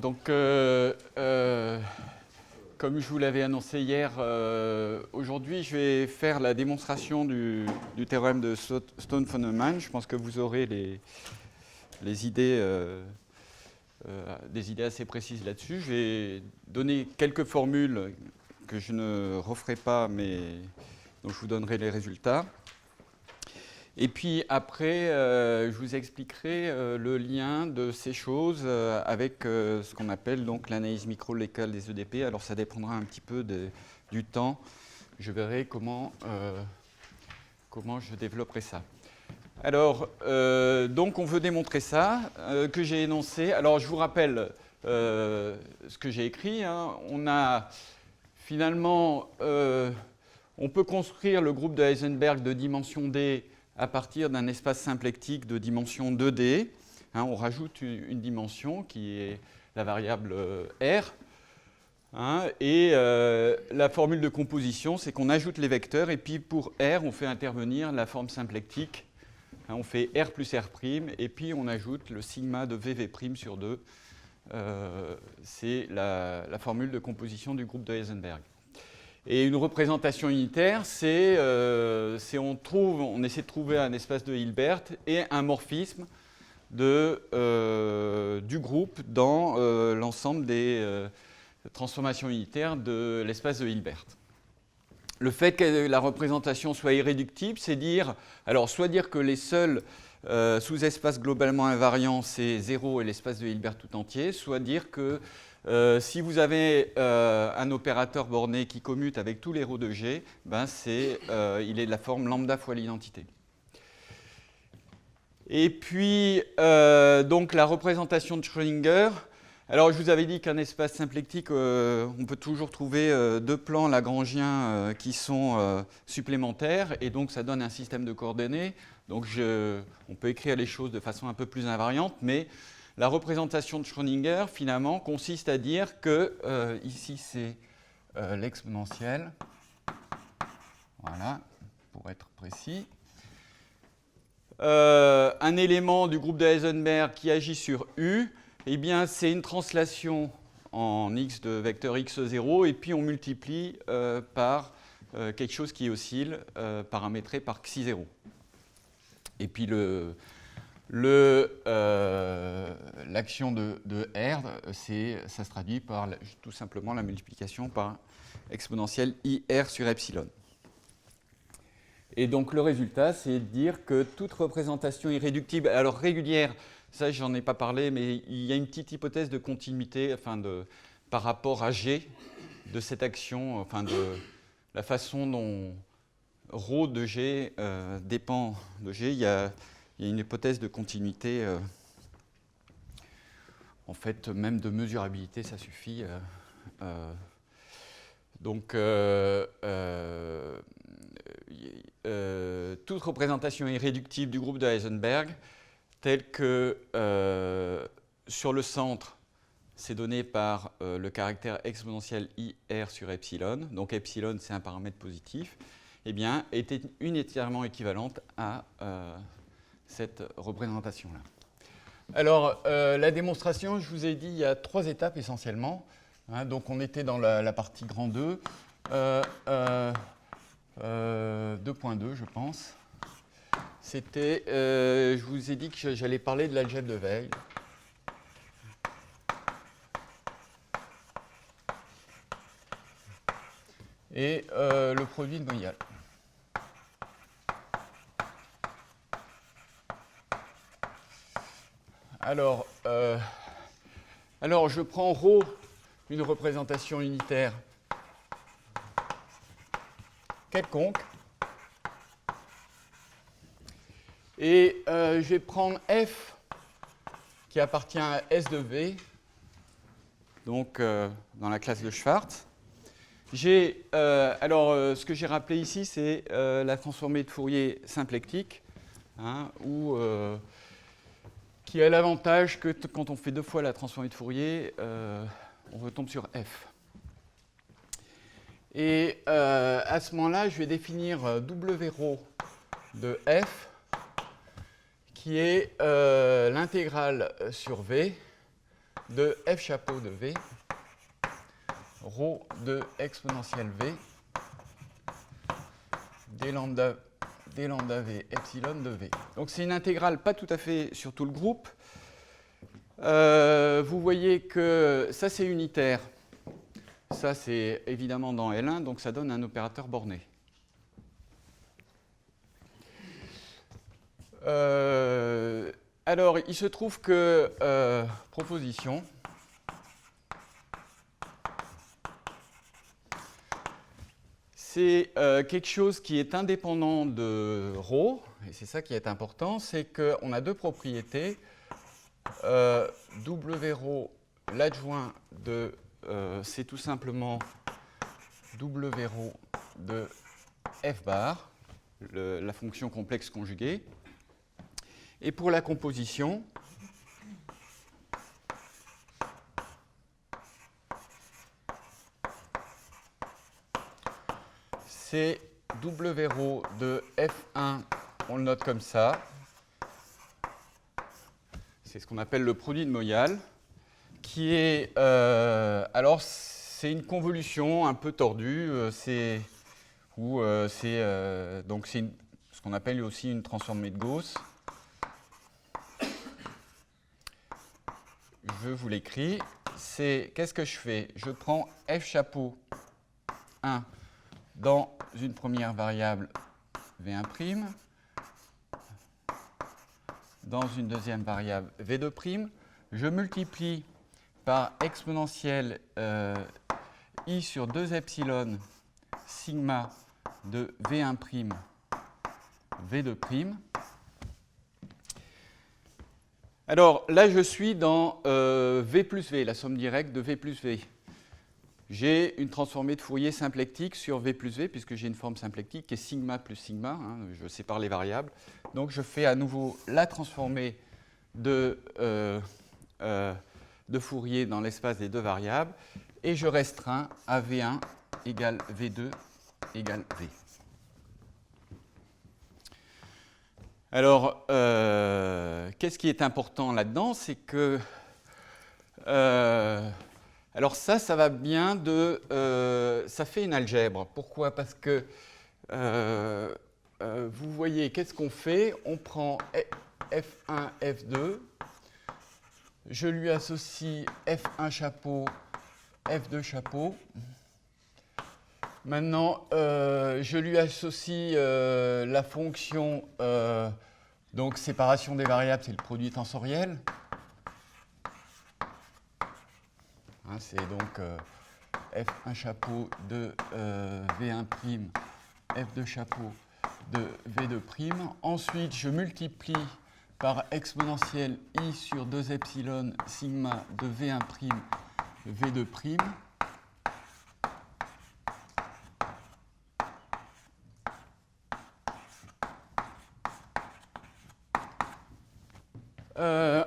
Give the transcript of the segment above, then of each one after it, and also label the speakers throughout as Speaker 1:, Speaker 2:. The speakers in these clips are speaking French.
Speaker 1: donc comme je vous l'avais annoncé hier, aujourd'hui je vais faire la démonstration du théorème de Stone-Feynman. Je pense que vous aurez des idées assez précises là-dessus. Je vais donner quelques formules que je ne referai pas, mais dont je vous donnerai les résultats. Et puis après, je vous expliquerai le lien de ces choses avec ce qu'on appelle donc l'analyse micro-locale des EDP. Alors ça dépendra un petit peu du temps. Je verrai comment je développerai ça. Alors, donc on veut démontrer ça, que j'ai énoncé. Alors je vous rappelle ce que j'ai écrit. Hein. On a finalement, on peut construire le groupe de Heisenberg de dimension D à partir d'un espace symplectique de dimension 2D. Hein, on rajoute une dimension qui est la variable R. Hein, et la formule de composition, c'est qu'on ajoute les vecteurs, et puis pour R, on fait intervenir la forme symplectique. Hein, on fait R plus R', et puis on ajoute le sigma de VV' sur 2. C'est la formule de composition du groupe de Heisenberg. Et une représentation unitaire, c'est on essaie de trouver un espace de Hilbert et un morphisme du groupe dans l'ensemble des transformations unitaires de l'espace de Hilbert. Le fait que la représentation soit irréductible, c'est dire, alors soit dire que les seuls sous-espaces globalement invariants, c'est 0 et l'espace de Hilbert tout entier, soit dire que si vous avez un opérateur borné qui commute avec tous les ρ de G, ben il est de la forme lambda fois l'identité. Et puis, donc la représentation de Schrödinger. Alors, je vous avais dit qu'un espace symplectique, on peut toujours trouver deux plans lagrangiens qui sont supplémentaires, et donc ça donne un système de coordonnées. Donc, on peut écrire les choses de façon un peu plus invariante, mais la représentation de Schrödinger, finalement, consiste à dire que, ici, c'est l'exponentielle, voilà, pour être précis, un élément du groupe de Heisenberg qui agit sur U, eh bien, c'est une translation en x de vecteur x0, et puis on multiplie par quelque chose qui oscille, paramétré par xi0. Et puis l'action de R, ça se traduit par tout simplement la multiplication par exponentielle IR sur epsilon. Et donc le résultat, c'est de dire que toute représentation irréductible, alors régulière, ça j'en ai pas parlé, mais il y a une petite hypothèse de continuité par rapport à G de cette action, de la façon dont ρ de G dépend de G. Il y a une hypothèse de continuité, en fait, même de mesurabilité, ça suffit. Donc, toute représentation irréductible du groupe de Heisenberg, telle que sur le centre, c'est donné par le caractère exponentiel IR sur epsilon, donc epsilon c'est un paramètre positif, eh bien, était unitairement équivalente à cette représentation-là. Alors, la démonstration, je vous ai dit, il y a 3 étapes essentiellement. Hein, donc, on était dans la partie grand 2, 2.2, je pense. C'était, je vous ai dit que j'allais parler de l'algèbre de Weil. Et le produit de Noyal. Alors, je prends ρ, une représentation unitaire quelconque. Et je vais prendre F qui appartient à S de V, donc dans la classe de Schwartz. Ce que j'ai rappelé ici, c'est la transformée de Fourier symplectique, hein, qui a l'avantage que quand on fait 2 fois la transformée de Fourier, on retombe sur F. Et à ce moment-là, je vais définir W⍴ de F, qui est l'intégrale sur V de f chapeau de v, rho de exponentielle v, d lambda v epsilon de v. Donc c'est une intégrale pas tout à fait sur tout le groupe. Vous voyez que ça c'est unitaire. Ça c'est évidemment dans L1, donc ça donne un opérateur borné. Alors il se trouve que proposition. C'est quelque chose qui est indépendant de ρ, et c'est ça qui est important, c'est qu'on a deux propriétés. W ρ, l'adjoint de, c'est tout simplement W ρ de f bar, la fonction complexe conjuguée. Et pour la composition, c'est W ρ de F1, on le note comme ça. C'est ce qu'on appelle le produit de Moyal, qui est, alors c'est une convolution un peu tordue, donc c'est ce qu'on appelle aussi une transformée de Gauss. Je vous l'écris. Qu'est-ce que je fais? Je prends f chapeau 1 dans une première variable v1', dans une deuxième variable v2', je multiplie par exponentielle i sur 2 epsilon sigma de v1', v2'. Alors là, je suis dans v plus v, la somme directe de v plus v. J'ai une transformée de Fourier symplectique sur v plus v, puisque j'ai une forme symplectique qui est sigma plus sigma, hein, je sépare les variables. Donc je fais à nouveau la transformée de Fourier dans l'espace des deux variables, et je restreins à v1 égale v2 égale v. Alors, qu'est-ce qui est important là-dedans? C'est que alors ça va bien de... ça fait une algèbre. Pourquoi? Parce que vous voyez, qu'est-ce qu'on fait? On prend F1, F2, je lui associe F1 chapeau, F2 chapeau. Maintenant, je lui associe la fonction, donc séparation des variables, c'est le produit tensoriel. Hein, c'est donc F1 chapeau de V1', F2 chapeau de V2'. Ensuite, je multiplie par exponentielle i sur 2 epsilon sigma de V1', V2'.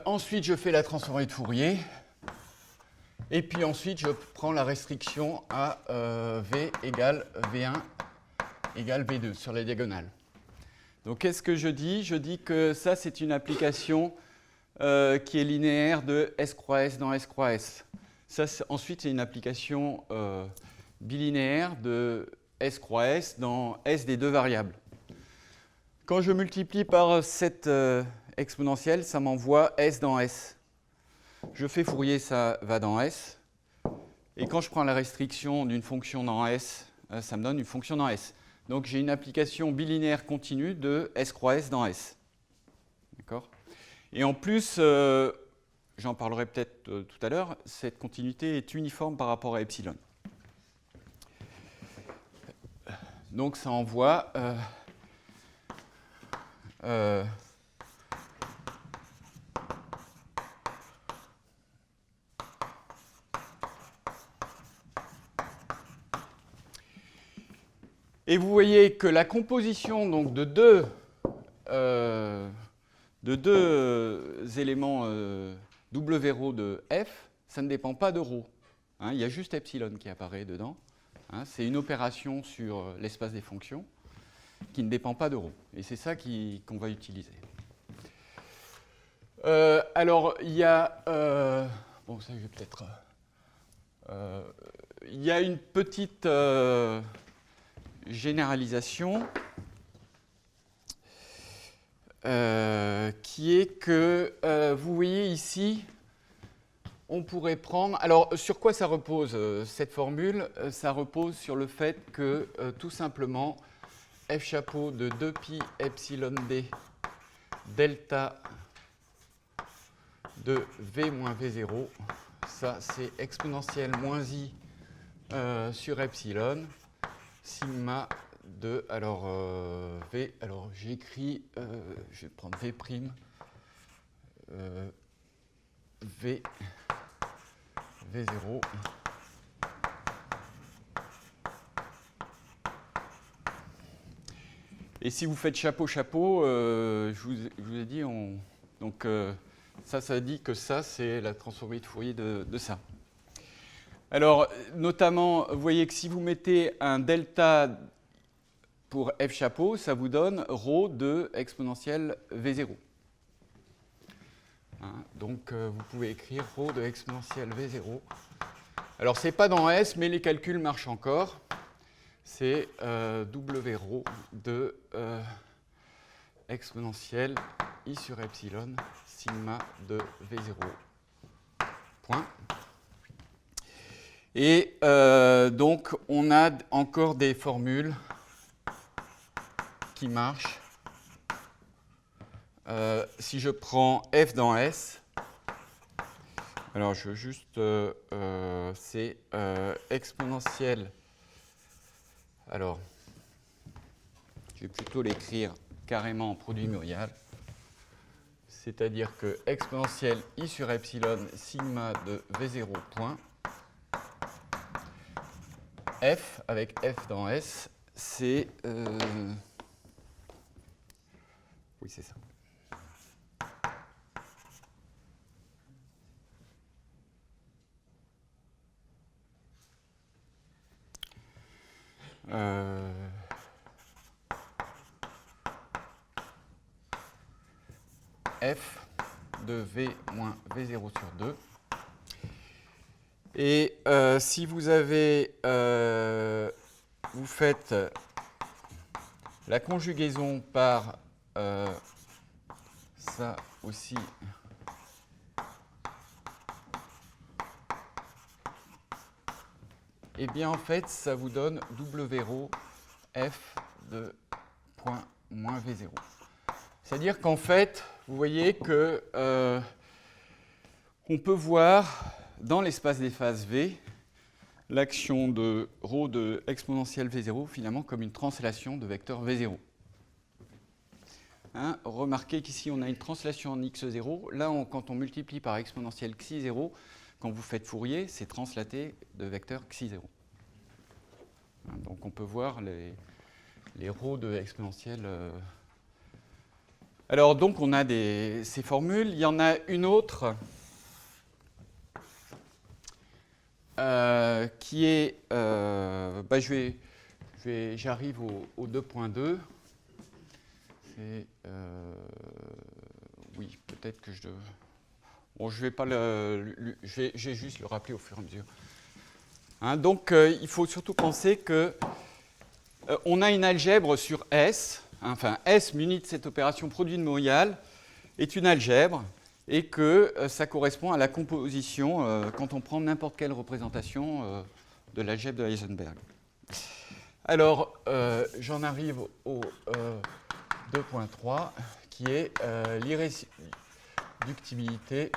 Speaker 1: Ensuite, je fais la transformée de Fourier. Et puis ensuite, je prends la restriction à V égale V1 égale V2 sur les diagonales. Donc, qu'est-ce que je dis? Je dis que ça, c'est une application qui est linéaire de S croix S dans S croix S. Ça, ensuite, c'est une application bilinéaire de S croix S dans S des deux variables. Quand je multiplie par cette exponentielle, ça m'envoie S dans S. Je fais Fourier, ça va dans S. Et quand je prends la restriction d'une fonction dans S, ça me donne une fonction dans S. Donc j'ai une application bilinéaire continue de S croix S dans S. D'accord? Et en plus, j'en parlerai peut-être tout à l'heure, cette continuité est uniforme par rapport à epsilon. Donc ça envoie et vous voyez que la composition donc, de deux éléments W ρ de F, ça ne dépend pas de ρ. Hein, il y a juste epsilon qui apparaît dedans. Hein, c'est une opération sur l'espace des fonctions qui ne dépend pas de ρ. Et c'est ça qu'on va utiliser. Alors, il y a bon, ça, je vais peut-être... il y a une petite généralisation qui est que, vous voyez ici, on pourrait prendre... Alors, sur quoi ça repose, cette formule? Ça repose sur le fait que, tout simplement, f chapeau de 2pi epsilon d delta de v moins v0, ça, c'est exponentielle moins i sur epsilon, sigma de... Alors, v... Alors, j'écris... je vais prendre v', v... V0 et si vous faites chapeau, je vous ai dit, donc ça dit que ça, c'est la transformée de Fourier de ça. Alors, notamment, vous voyez que si vous mettez un delta pour f chapeau, ça vous donne ρ de exponentielle V0. Hein, donc, vous pouvez écrire ρ de exponentielle V0. Alors, ce n'est pas dans S, mais les calculs marchent encore. C'est W ρ de exponentielle I sur epsilon, sigma de V0. Point. Et donc, on a encore des formules qui marchent. Si je prends f dans S, alors je veux juste, c'est exponentielle. Alors, je vais plutôt l'écrire carrément en produit Murial. C'est-à-dire que exponentielle I sur epsilon sigma de V0 point. F avec F dans S, c'est... oui, c'est ça. F de V moins V0 sur 2. Et si vous avez, vous faites la conjugaison par ça aussi, et bien en fait, ça vous donne W ρ F de point moins V0. C'est-à-dire qu'en fait, vous voyez que on peut voir dans l'espace des phases V l'action de ρ de exponentielle V0 finalement comme une translation de vecteur V0. Hein, remarquez qu'ici on a une translation en x0. Là, quand on multiplie par exponentielle xi0, quand vous faites Fourier, c'est translaté de vecteur xi0. Hein, donc on peut voir les ρ de exponentielle. Alors donc on a ces formules. Il y en a une autre qui est, j'arrive au 2.2. Oui, peut-être que je... Bon, je vais pas je vais juste le rappeler au fur et à mesure. Hein, donc, il faut surtout penser que on a une algèbre sur S, hein, enfin S muni de cette opération produit de Morial est une algèbre et que ça correspond à la composition quand on prend n'importe quelle représentation de l'algèbre de Heisenberg. Alors, j'en arrive au 2.3 qui est l'irréductibilité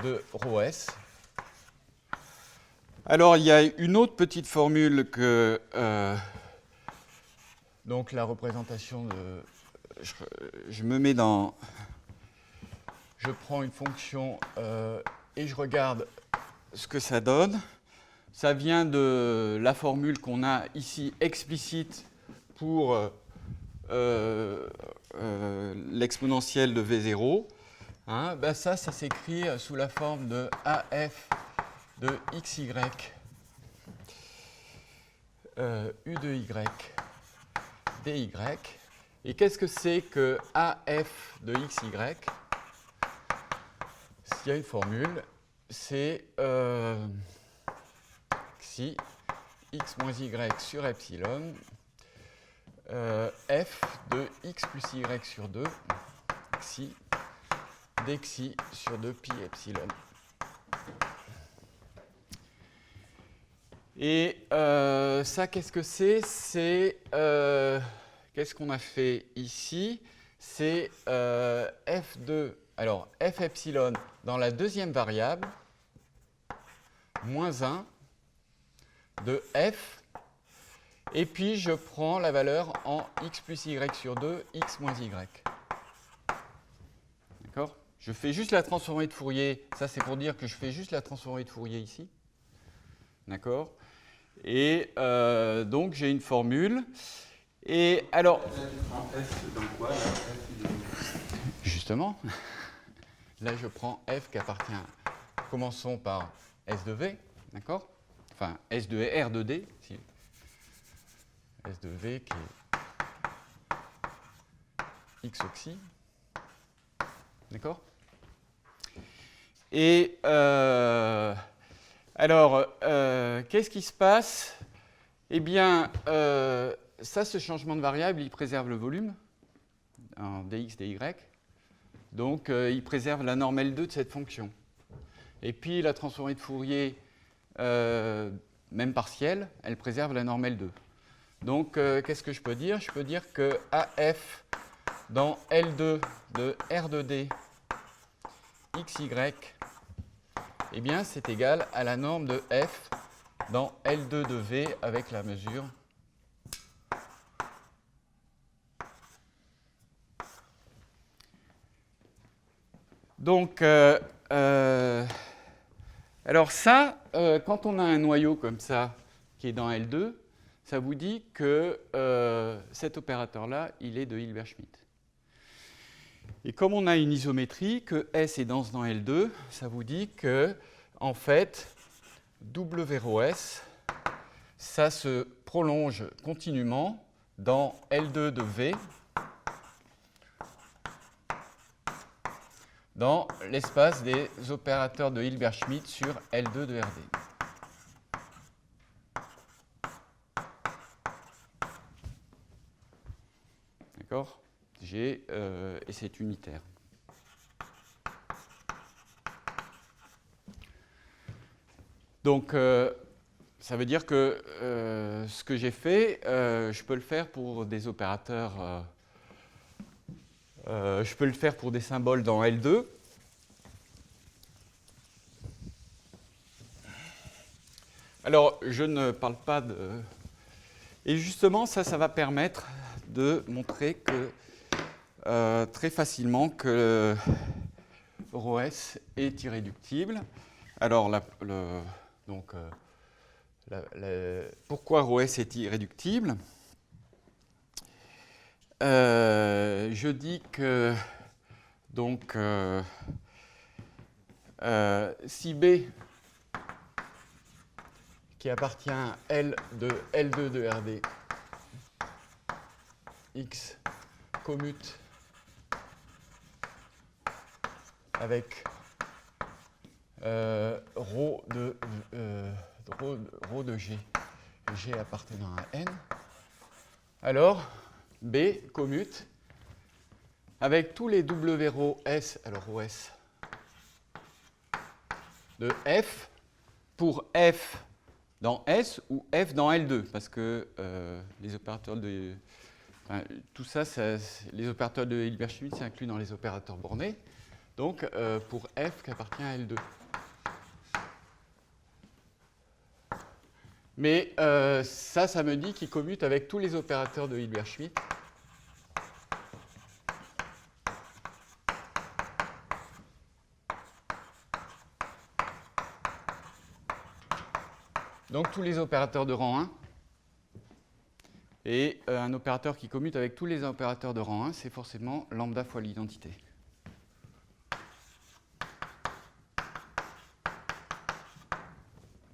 Speaker 1: de ρS. Alors, il y a une autre petite formule que... donc, la représentation de... Je me mets dans... Je prends une fonction et je regarde ce que ça donne. Ça vient de la formule qu'on a ici explicite pour l'exponentielle de V0. Hein, ben ça s'écrit sous la forme de AF de XY U de Y DY. Et qu'est-ce que c'est que AF de XY? il y a une formule, c'est xi x moins y sur epsilon f de x plus y sur 2 xi dxi sur 2 pi epsilon. Et ça, qu'est-ce que c'est? C'est qu'est-ce qu'on a fait ici? C'est f2, alors f epsilon dans la deuxième variable, moins 1 de f, et puis je prends la valeur en x plus y sur 2, x moins y. D'accord? Je fais juste la transformée de Fourier, ça c'est pour dire que je fais juste la transformée de Fourier ici. D'accord? Et donc j'ai une formule. Et alors. Justement, là je prends f qui appartient, commençons par S de V, d'accord? Enfin, S de R de D, si. S de V qui est x oxy, d'accord? Et alors, qu'est-ce qui se passe? Eh bien, ça, ce changement de variable, il préserve le volume en dx, dy. Donc, il préserve la norme L2 de cette fonction. Et puis, la transformée de Fourier, même partielle, elle préserve la norme L2. Donc, qu'est-ce que je peux dire? Je peux dire que AF dans L2 de R de D xy, eh bien, c'est égal à la norme de F dans L2 de V avec la mesure donc, alors ça, quand on a un noyau comme ça qui est dans L2, ça vous dit que cet opérateur-là, il est de Hilbert-Schmidt. Et comme on a une isométrie, que S est dense dans L2, ça vous dit que, en fait, W rho S, ça se prolonge continuellement dans L2 de V dans l'espace des opérateurs de Hilbert-Schmidt sur L2 de RD. D'accord? Et c'est unitaire. Donc, ça veut dire que ce que j'ai fait, je peux le faire pour des opérateurs, je peux le faire pour des symboles dans L2. Alors, je ne parle pas de... Et justement, ça va permettre de montrer que très facilement que ρ s est irréductible. Alors, pourquoi ρ s est irréductible? Je dis que donc si B qui appartient à L de L2 de RD X commute avec ρ de G, G appartenant à N, alors B commute avec tous les W rho S, alors rho S de F pour F dans S ou F dans L2, parce que les opérateurs de... Enfin, tout ça, les opérateurs de Hilbert-Schmidt s'incluent dans les opérateurs bornés. Donc, pour F qui appartient à L2. Mais ça me dit qu'il commute avec tous les opérateurs de Hilbert-Schmidt. Donc, tous les opérateurs de rang 1. Et un opérateur qui commute avec tous les opérateurs de rang 1, c'est forcément lambda fois l'identité.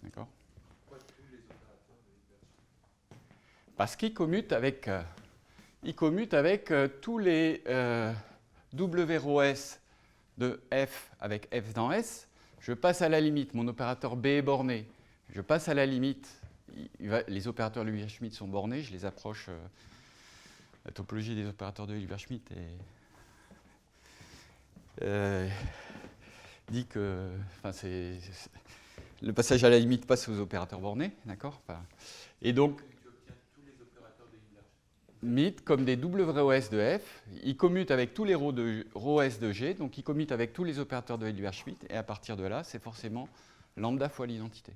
Speaker 1: D'accord? Pourquoi tous les opérateurs de Hilbert-Schmidt? Parce qu'ils commutent avec tous les W rho S de f avec f dans S, je passe à la limite. Mon opérateur B est borné. Je passe à la limite. Les opérateurs de Hilbert-Schmidt sont bornés. Je les approche. La topologie des opérateurs de Hilbert-Schmidt dit que le passage à la limite passe aux opérateurs bornés. D'accord. Et donc, Schmidt comme des WOS de F, ils commutent avec tous les ρ S de G, donc ils commutent avec tous les opérateurs de Hilbert-Schmidt, et à partir de là, c'est forcément lambda fois l'identité.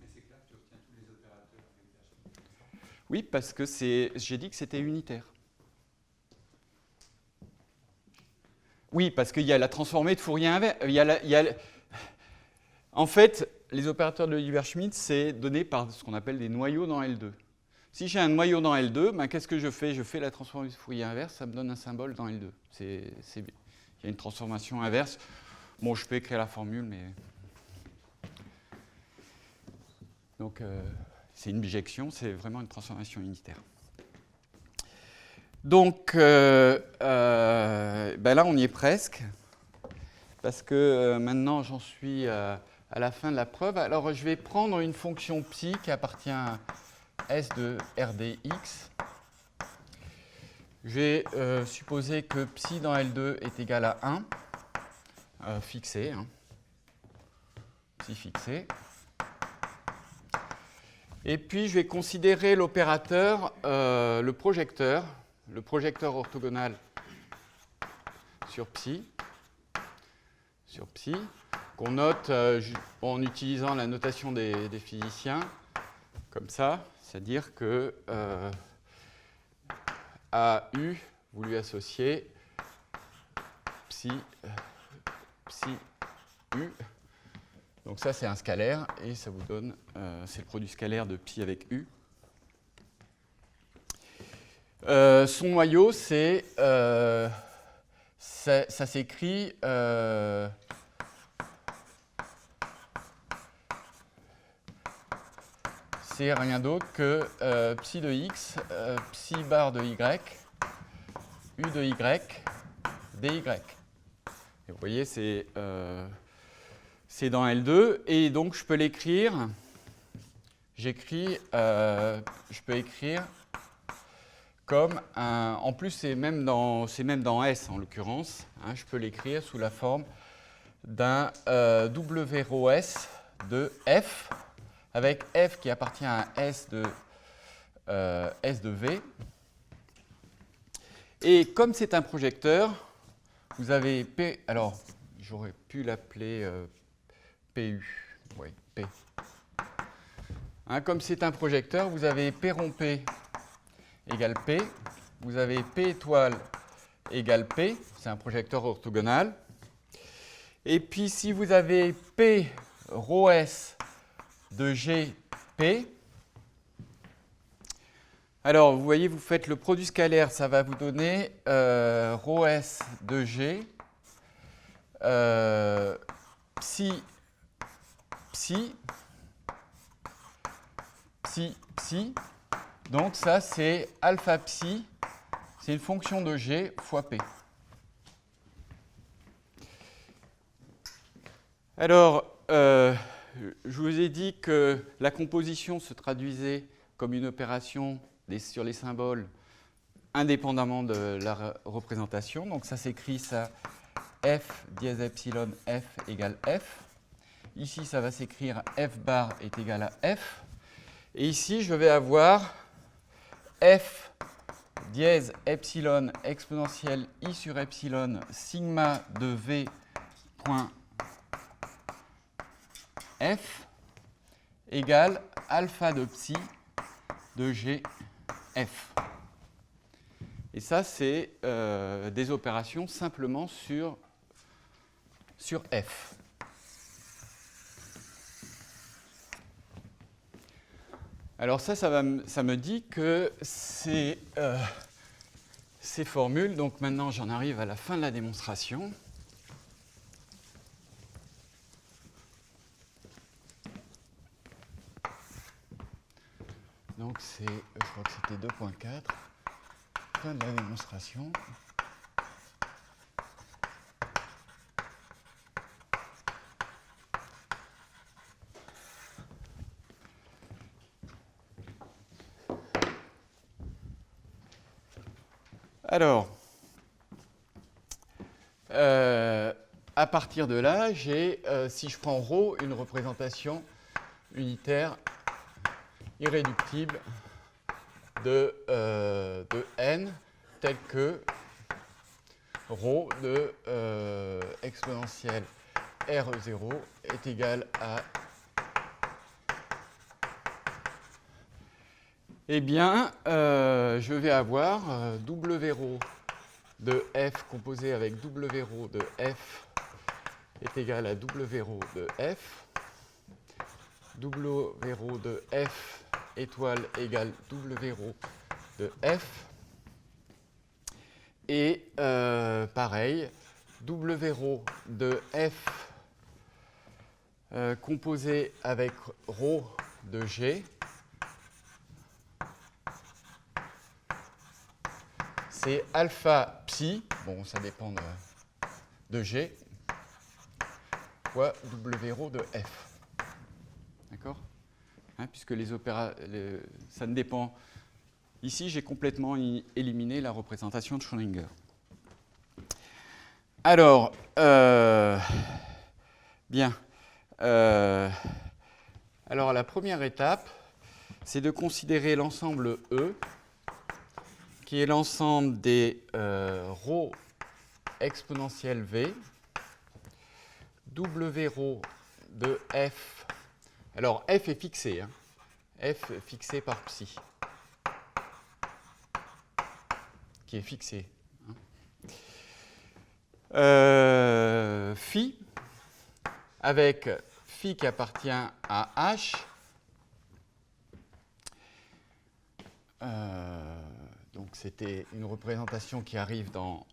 Speaker 2: Mais c'est clair que tu obtiens tous les opérateurs de Hilbert-Schmidt.
Speaker 1: Oui, parce que j'ai dit que c'était unitaire. Oui, parce qu'il y a la transformée de Fourier inverse. En fait, les opérateurs de Hilbert-Schmidt, c'est donné par ce qu'on appelle des noyaux dans L2. Si j'ai un noyau dans L2, ben, qu'est-ce que je fais? Je fais la transformée de Fourier inverse, ça me donne un symbole dans L2. Il y a une transformation inverse. Bon, je peux écrire la formule, mais... Donc, c'est une bijection, c'est vraiment une transformation unitaire. Donc, ben là, on y est presque, parce que maintenant, j'en suis à la fin de la preuve. Alors, je vais prendre une fonction psi qui appartient à S de RdX. Je vais supposer que psi dans L2 est égal à 1, fixé, hein. Psi fixé. Et puis, je vais considérer l'opérateur, le projecteur orthogonal sur psi, qu'on note en utilisant la notation des physiciens, comme ça, c'est-à-dire que à U, vous lui associez psi U. Donc ça, c'est un scalaire, et ça vous donne, c'est le produit scalaire de pi avec U. Son noyau, ça s'écrit c'est rien d'autre que psi de x, psi bar de y, u de y, dy. Et vous voyez, c'est dans L2, et donc je peux l'écrire. Je peux écrire comme un. En plus, c'est même dans S en l'occurrence. Hein, je peux l'écrire sous la forme d'un WROS de F, avec F qui appartient à S de V. Et comme c'est un projecteur, vous avez P. Alors, j'aurais pu l'appeler PU. Oui, P. Hein, comme c'est un projecteur, vous avez P rond P égale P. Vous avez P étoile égale P. C'est un projecteur orthogonal. Et puis, si vous avez P rho S de GP, alors vous voyez, vous faites le produit scalaire, ça va vous donner rho S de G, psi, donc ça c'est alpha psi, c'est une fonction de G fois P. Alors, je vous ai dit que la composition se traduisait comme une opération sur les symboles indépendamment de la représentation. Donc ça s'écrit ça f dièse epsilon f égale f. Ici, ça va s'écrire f bar est égal à f. Et ici, je vais avoir f dièse epsilon exponentielle i sur epsilon sigma de v point f égale alpha de psi de g f. Et ça, c'est des opérations simplement sur f. Alors ça me dit que ces formules, donc maintenant j'en arrive à la fin de la démonstration. Donc c'est, je crois que c'était 2.4, fin de la démonstration. Alors, à partir de là, j'ai, si je prends ρ, une représentation unitaire irréductible de n, telle que ρ de exponentielle R0 est égal à, eh bien, je vais avoir W0 de f composé avec W0 de f est égal à W0 de f. W0 de f étoile égale W0 de f. Et pareil, W0 de f composé avec ρ de g, c'est alpha psi, bon ça dépend de g, fois W0 de f. D'accord, hein, puisque ça ne dépend. Ici, j'ai complètement éliminé la représentation de Schrödinger. Alors, bien. Alors, la première étape, c'est de considérer l'ensemble E, qui est l'ensemble des ρ exponentielle v, W0 de f. Alors, f est fixé, hein, f fixé par psi, qui est fixé. Phi, avec phi qui appartient à h, donc c'était une représentation qui arrive dans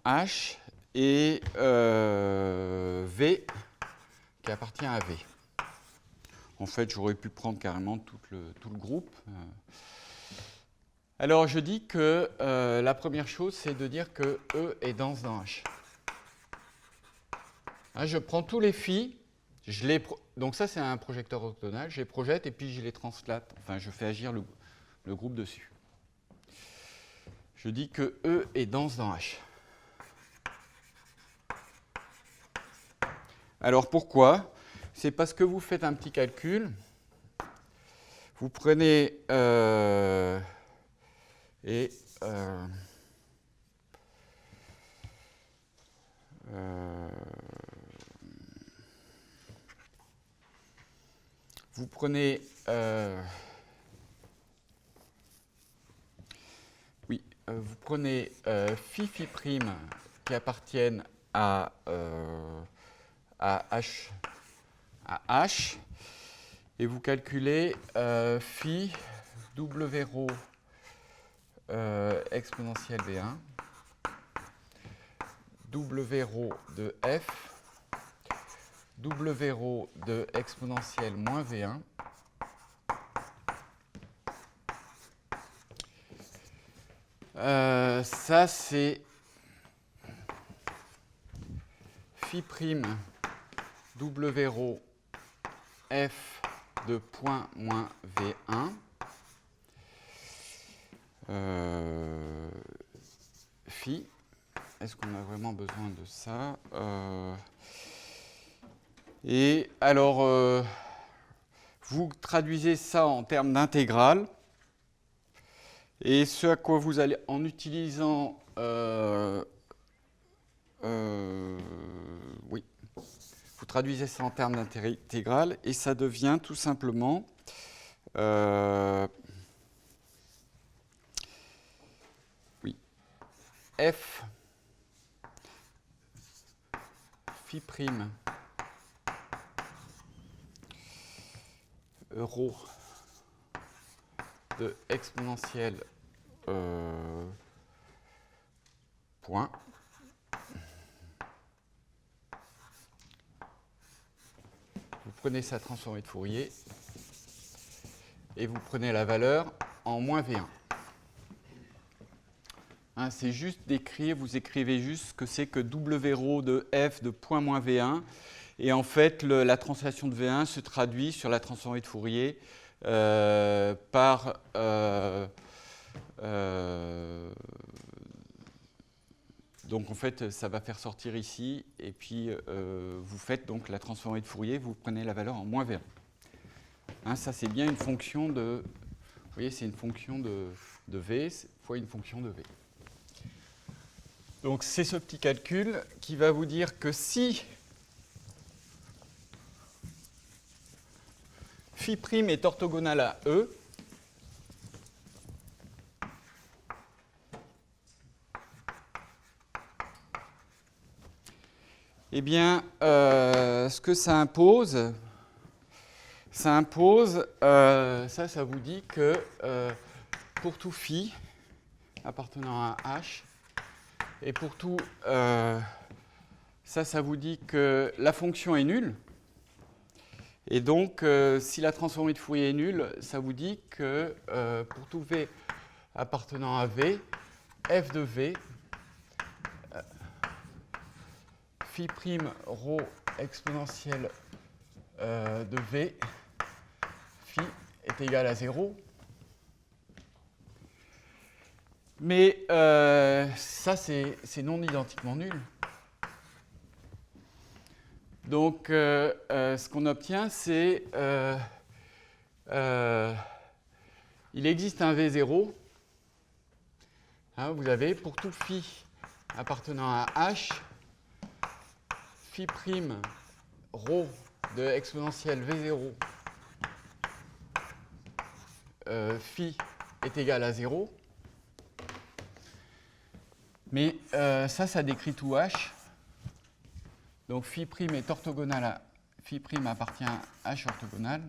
Speaker 1: h, et v qui appartient à v. En fait, j'aurais pu prendre carrément tout le groupe. Alors, je dis que la première chose, c'est de dire que E est dense dans H. Hein, je prends tous les phi, donc ça c'est un projecteur orthogonal, je les projette et puis je les translate, enfin je fais agir le groupe dessus. Je dis que E est dense dans H. Alors pourquoi? C'est parce que vous faites un petit calcul, vous prenez vous prenez vous prenez phi phi prime qui appartiennent à H et vous calculez phi W0 exponentielle V1 W0 de f W0 de exponentielle moins V1 ça c'est phi prime W0 f de point moins V1 phi. Est-ce qu'on a vraiment besoin de ça? Et alors, vous traduisez ça en termes d'intégrale. Et ce à quoi vous allez, en utilisant, oui, vous traduisez ça en termes d'intégrale et ça devient tout simplement f phi prime ρ de exponentielle point vous prenez sa transformée de Fourier et vous prenez la valeur en moins V1. Hein, c'est juste d'écrire, vous écrivez juste ce que c'est que W0 de f de point moins V1. Et en fait, la translation de V1 se traduit sur la transformée de Fourier par Donc en fait, ça va faire sortir ici, et puis vous faites donc la transformée de Fourier, vous prenez la valeur en moins V1. Hein, ça, c'est bien une fonction de... Vous voyez, c'est une fonction de V fois une fonction de V. Donc c'est ce petit calcul qui va vous dire que si phi' est orthogonal à E, eh bien, ce que ça impose, ça vous dit que pour tout phi appartenant à H, et pour tout, ça vous dit que la fonction est nulle. Et donc, si la transformée de Fourier est nulle, ça vous dit que pour tout V appartenant à V, f de V, phi' rho exponentielle de V, phi est égal à 0. Mais ça, c'est non identiquement nul. Donc, ce qu'on obtient, c'est il existe un V0. Hein, vous avez pour tout phi appartenant à H, phi' rho de exponentielle V0, phi est égal à 0. Mais ça décrit tout H. Donc phi' est orthogonal à phi' appartient à H orthogonal.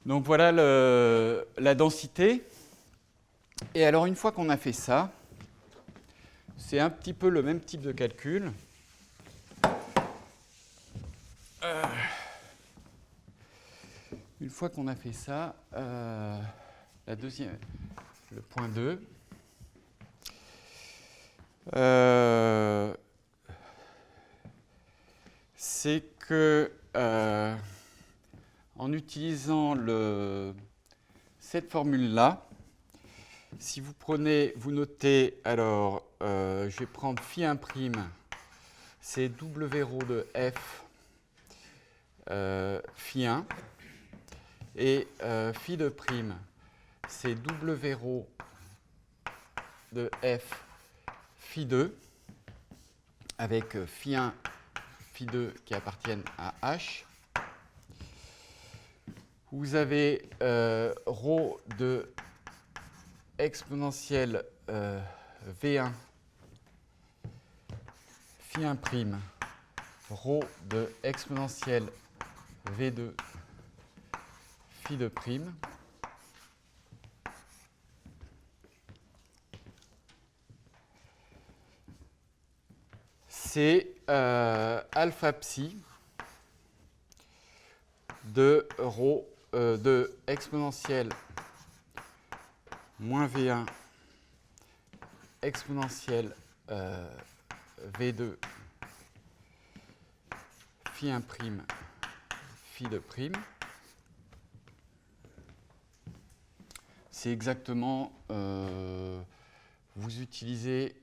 Speaker 1: Donc voilà la densité. Et alors une fois qu'on a fait ça, c'est un petit peu le même type de calcul. Une fois qu'on a fait ça, le point 2, c'est que en utilisant cette formule-là, si vous notez, alors je vais prendre phi'1', c'est W rho de F phi'1, et phi de prime, c'est W rho de F phi 2, avec phi'1, phi 2 qui appartiennent à H. Vous avez rho de exponentielle V1 phi'1', rho de exponentielle V2 phi de prime. C'est alpha psi de rho de exponentielle moins V1 exponentielle V2 phi'1', phi de prime. C'est exactement, vous utilisez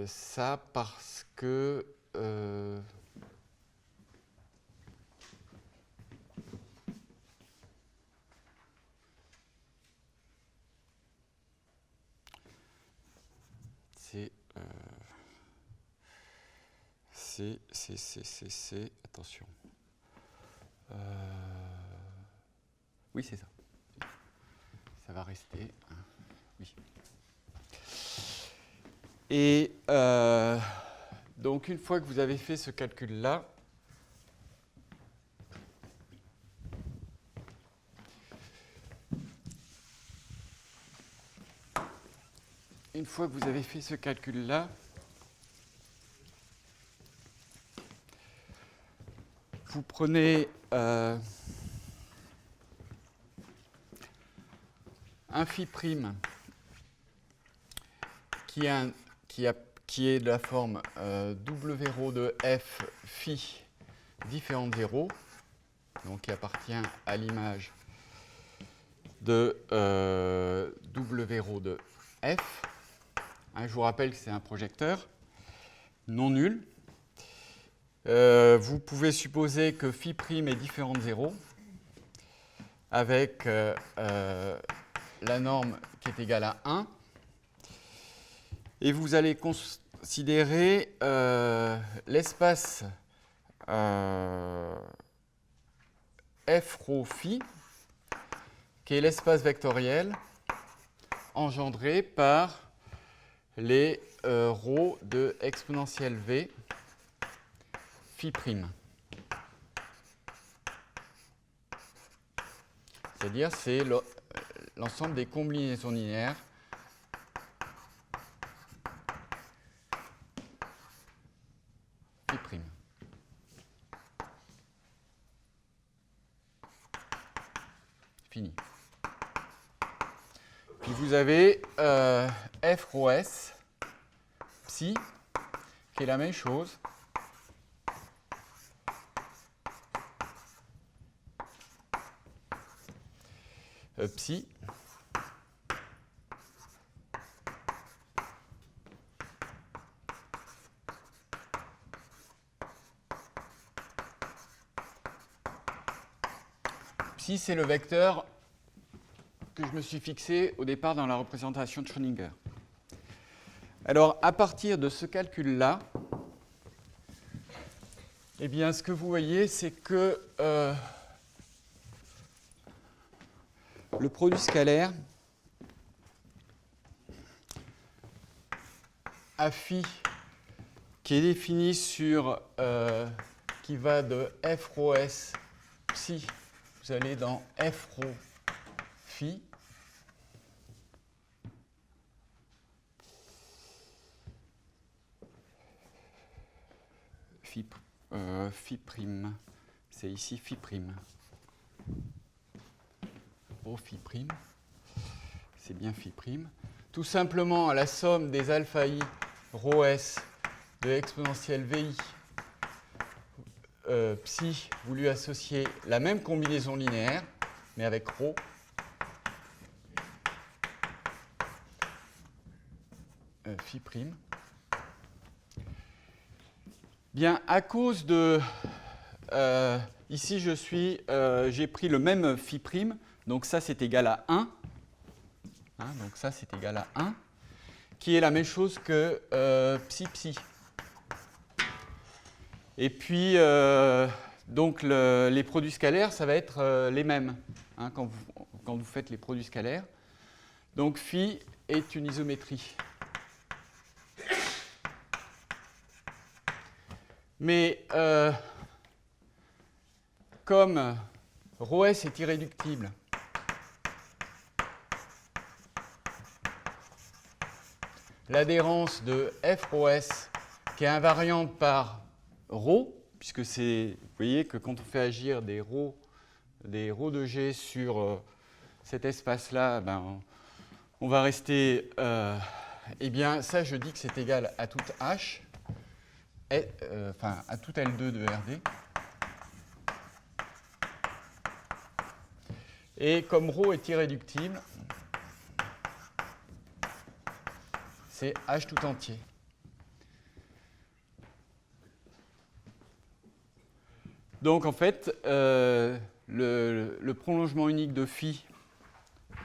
Speaker 1: ça parce que c'est, attention. Oui, c'est ça. Ça va rester. Oui. Et donc, une fois que vous avez fait ce calcul-là, vous prenez un phi' qui est de la forme W rho de F phi différent de 0, donc qui appartient à l'image de W rho de F. Je vous rappelle que c'est un projecteur non nul. Vous pouvez supposer que phi' est différent de 0 avec la norme qui est égale à 1. Et vous allez considérer l'espace F rho phi, qui est l'espace vectoriel engendré par les rho de exponentielle V phi'. C'est-à-dire c'est l'ensemble des combinaisons linéaires phi'. Fini. Puis vous avez F rho S psi, qui est la même chose. Psi psi, c'est le vecteur que je me suis fixé au départ dans la représentation de Schrödinger. Alors, à partir de ce calcul-là, eh bien, ce que vous voyez, c'est que le produit scalaire à phi, qui est défini sur, qui va de F rho S psi, vous allez dans F rho phi, phi prime, c'est ici phi prime. Rho phi prime, c'est bien phi prime. Tout simplement à la somme des alpha i rho s de exponentielle vi psi, vous lui associez la même combinaison linéaire, mais avec rho. Phi prime. Bien, à cause de... ici, j'ai pris le même phi prime, donc ça, c'est égal à 1. Donc ça, c'est égal à 1, qui est la même chose que psi psi. Et puis, donc, les produits scalaires, ça va être les mêmes quand vous faites les produits scalaires. Donc, phi est une isométrie. Mais comme ρ s est irréductible, l'adhérence de f ρ s, qui est invariante par ρ, puisque c'est, vous voyez que quand on fait agir des ρ de g sur cet espace-là, ben, on va rester, eh bien, ça, je dis que c'est égal à toute h, enfin, à toute L2 de RD. Et comme ρ est irréductible, c'est h tout entier. Donc, en fait, le prolongement unique de phi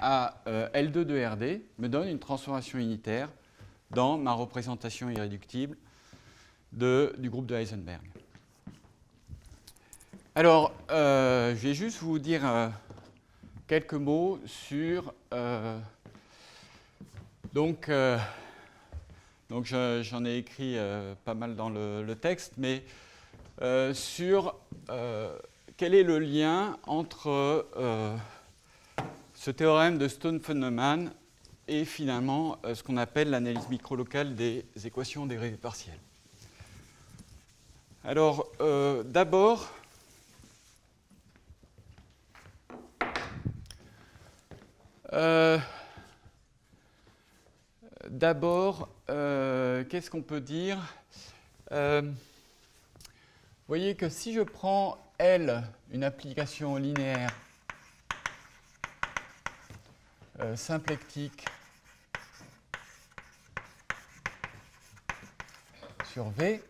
Speaker 1: à L2 de RD me donne une transformation unitaire dans ma représentation irréductible du groupe de Heisenberg. Alors, je vais juste vous dire quelques mots sur... donc j'en ai écrit pas mal dans le texte, mais sur quel est le lien entre ce théorème de Stone-Feynman et finalement ce qu'on appelle l'analyse microlocale des équations dérivées partielles. Alors, d'abord, qu'est-ce qu'on peut dire? Vous voyez que si je prends L, une application linéaire, symplectique sur V,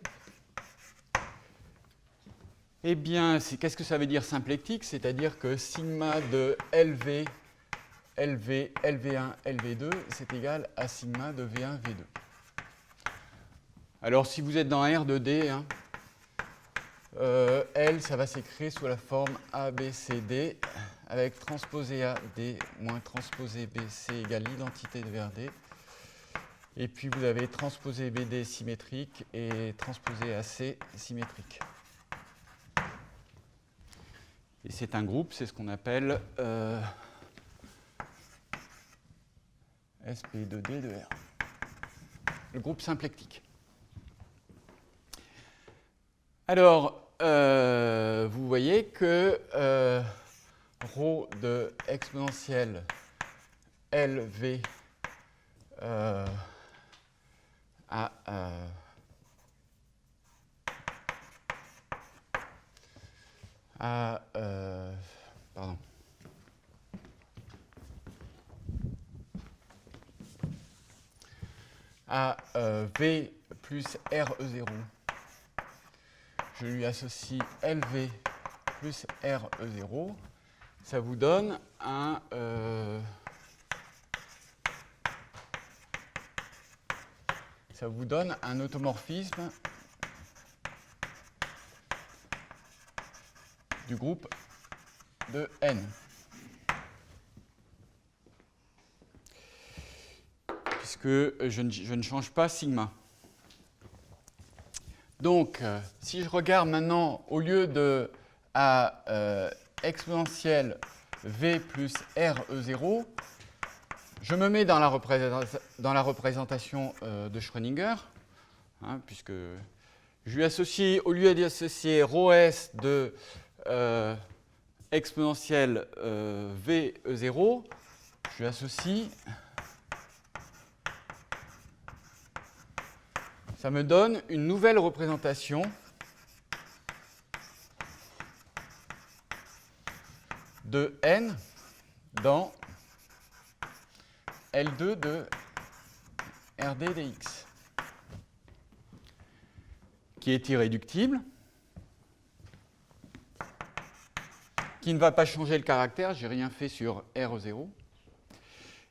Speaker 1: eh bien, qu'est-ce que ça veut dire symplectique? C'est-à-dire que sigma de LV, LV, LV1, LV2, c'est égal à sigma de V1, V2. Alors, si vous êtes dans R de D, hein, L, ça va s'écrire sous la forme ABCD, avec transposé AD moins transposé BC égale l'identité de VRD. Et puis vous avez transposé BD symétrique et transposé AC symétrique. Et c'est un groupe, c'est ce qu'on appelle SP2D de R. Le groupe symplectique. Alors, vous voyez que ρ de exponentielle LV pardon. À V plus RE0, je lui associe LV plus RE0, ça vous donne un automorphisme du groupe de N. Puisque je ne change pas sigma. Donc, si je regarde maintenant, au lieu de exponentielle V plus RE0, je me mets dans la représentation de Schrödinger, hein, puisque je lui associe, au lieu d'y associer ρS de exponentielle VE0, je lui associe, ça me donne une nouvelle représentation de N dans L2 de RD dx, qui est irréductible, qui ne va pas changer le caractère, je n'ai rien fait sur RE0.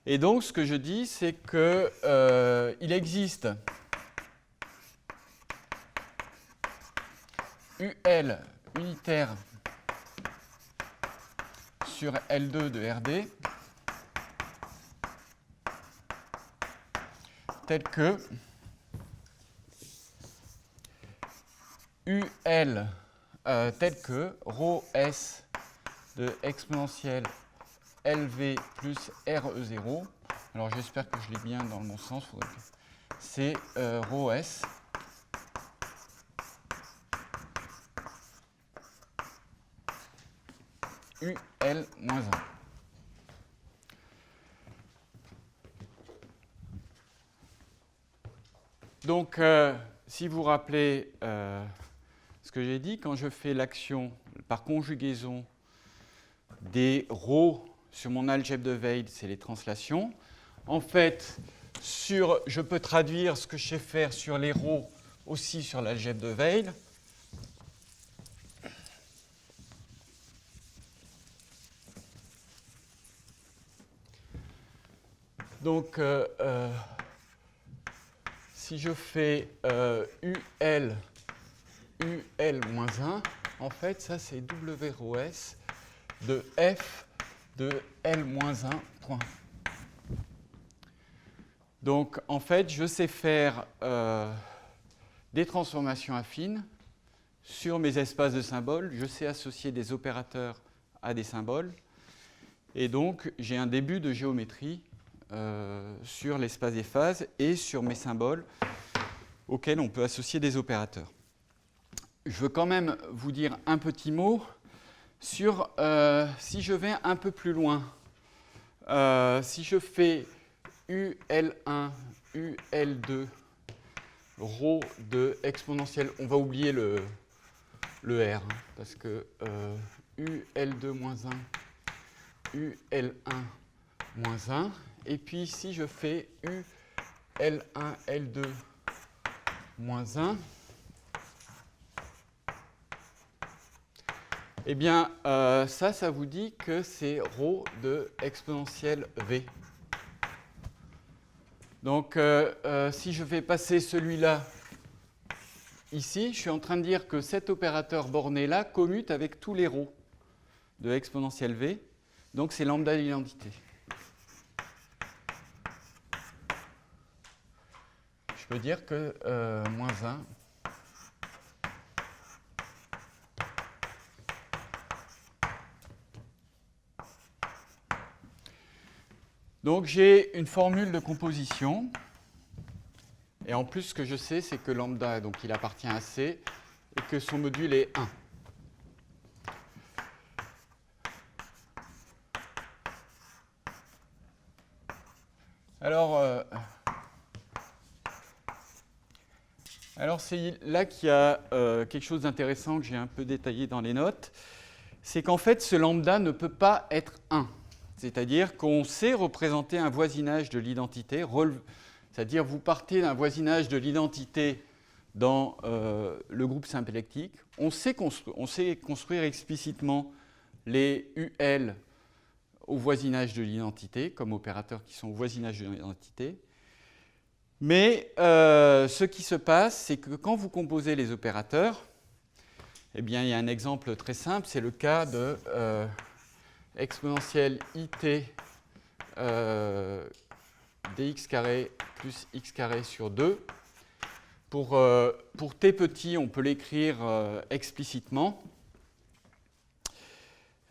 Speaker 1: Et donc, ce que je dis, c'est qu'il existe UL unitaire sur L2 de RD tel que UL tel que ρS de exponentielle LV plus RE0. Alors j'espère que je l'ai bien dans le bon sens. C'est ρS UL moins 1. Donc, si vous vous rappelez ce que j'ai dit, quand je fais l'action par conjugaison des ρ sur mon algèbre de Weil, c'est les translations. En fait, je peux traduire ce que je sais faire sur les ρ aussi sur l'algèbre de Weil. Donc, si je fais UL moins 1, en fait, ça c'est W ρS de F de L moins 1 point. Donc, en fait, je sais faire des transformations affines sur mes espaces de symboles. Je sais associer des opérateurs à des symboles. Et donc, j'ai un début de géométrie sur l'espace des phases et sur mes symboles auxquels on peut associer des opérateurs. Je veux quand même vous dire un petit mot sur si je vais un peu plus loin. Si je fais UL1, UL2, ρ de exponentielle, on va oublier le R, hein, parce que UL2 moins 1, UL1 moins 1. Et puis ici, je fais U L1, L2 moins 1. Eh bien, ça vous dit que c'est ρ de exponentielle V. Donc, si je fais passer celui-là ici, je suis en train de dire que cet opérateur borné-là commute avec tous les ρ de exponentielle V. Donc, c'est lambda de l'identité. Je peux dire que moins 1 donc j'ai une formule de composition. Et en plus, ce que je sais, c'est que lambda, donc il appartient à C, et que son module est 1. Alors c'est là qu'il y a quelque chose d'intéressant que j'ai un peu détaillé dans les notes. C'est qu'en fait, ce lambda ne peut pas être 1. C'est-à-dire qu'on sait représenter un voisinage de l'identité, c'est-à-dire vous partez d'un voisinage de l'identité dans le groupe symplectique. On sait construire explicitement les UL au voisinage de l'identité, comme opérateurs qui sont au voisinage de l'identité. Mais ce qui se passe, c'est que quand vous composez les opérateurs, eh bien, il y a un exemple très simple, c'est le cas de exponentielle it dx carré plus x carré sur 2. Pour t petit, on peut l'écrire explicitement.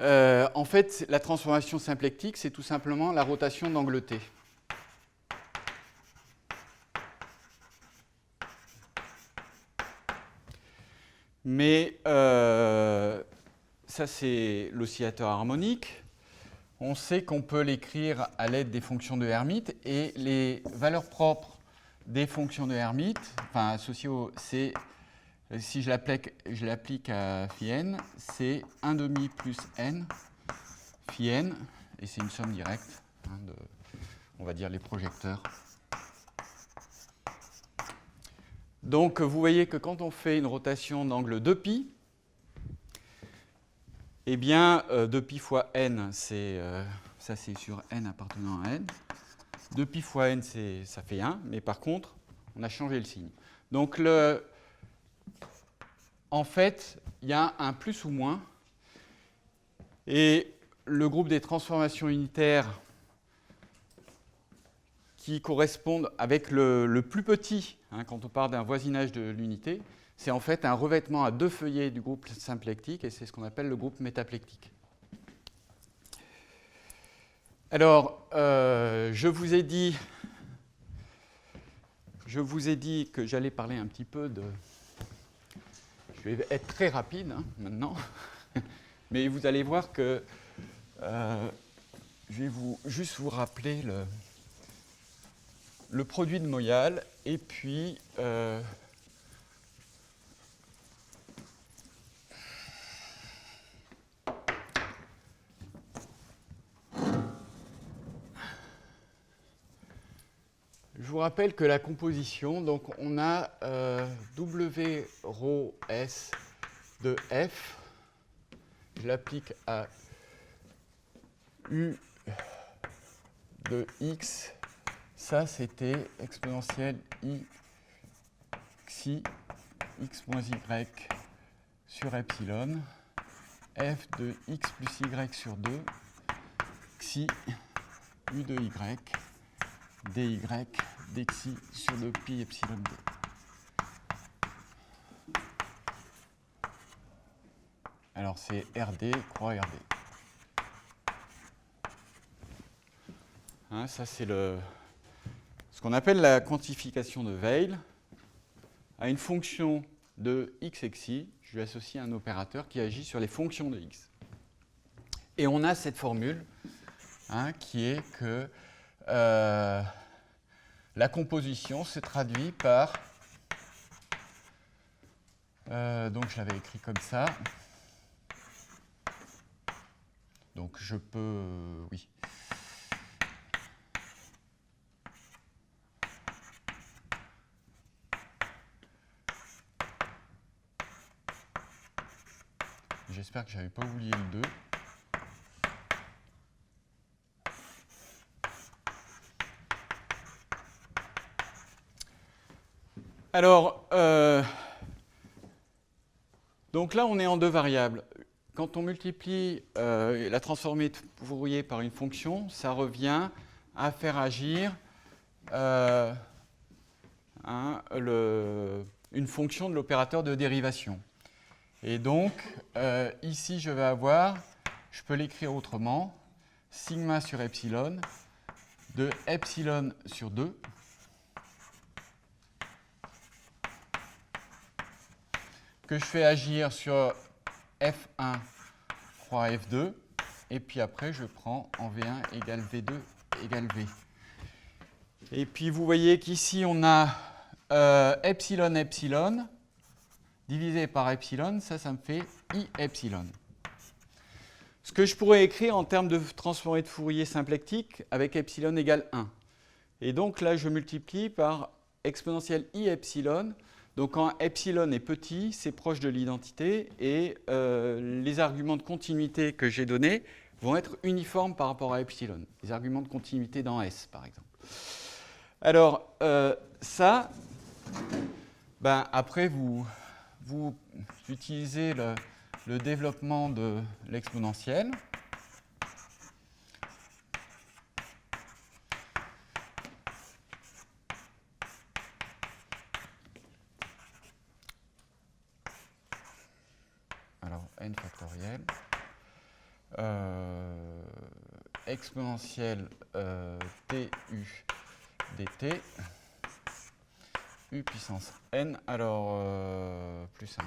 Speaker 1: En fait, la transformation symplectique, c'est tout simplement la rotation d'angle t. Mais ça, c'est l'oscillateur harmonique. On sait qu'on peut l'écrire à l'aide des fonctions de Hermite, et les valeurs propres des fonctions de Hermite, enfin associées au C, si je l'applique à phi n, c'est 1 demi plus n phi n, et c'est une somme directe de, on va dire, les projecteurs. Donc vous voyez que quand on fait une rotation d'angle 2π, eh bien 2π fois n, ça c'est sur n appartenant à n. 2π fois n, ça fait 1, mais par contre, on a changé le signe. Donc en fait, il y a un plus ou moins, et le groupe des transformations unitaires qui correspondent avec le plus petit, quand on parle d'un voisinage de l'unité, c'est en fait un revêtement à deux feuillets du groupe symplectique, et c'est ce qu'on appelle le groupe métaplectique. Alors, je vous ai dit que j'allais parler un petit peu de... Je vais être très rapide maintenant, mais vous allez voir que je vais juste vous rappeler le produit de Moyal, et puis je vous rappelle que la composition, donc on a W rho S de F, je l'applique à U de X, ça c'était exponentielle I xi x moins y sur epsilon, F de x plus y sur 2, xi U de y, dy dxi sur 2pi epsilon 2. Alors c'est RD croix RD. Ça c'est ce qu'on appelle la quantification de Weyl. À une fonction de x et xi, je lui associe un opérateur qui agit sur les fonctions de x. Et on a cette formule qui est que la composition se traduit par, donc je l'avais écrit comme ça, donc je peux, oui, j'espère que je n'avais pas oublié le 2. Alors, donc là, on est en deux variables. Quand on multiplie la transformée de Fourier par une fonction, ça revient à faire agir une fonction de l'opérateur de dérivation. Et donc, ici, je peux l'écrire autrement, sigma sur epsilon de epsilon sur 2 que je fais agir sur F1 fois F2, et puis après je prends en V1 égale V2 égale V. Et puis vous voyez qu'ici on a epsilon epsilon divisé par epsilon, ça me fait I epsilon. Ce que je pourrais écrire en termes de transformée de Fourier symplectique avec epsilon égale 1. Et donc là je multiplie par exponentielle I epsilon. Donc quand epsilon est petit, c'est proche de l'identité et les arguments de continuité que j'ai donnés vont être uniformes par rapport à epsilon. Les arguments de continuité dans S, par exemple. Alors, ça, après, vous utilisez le développement de l'exponentielle. Alors, n factoriel. Exponentielle tu dt u puissance n, alors plus 1.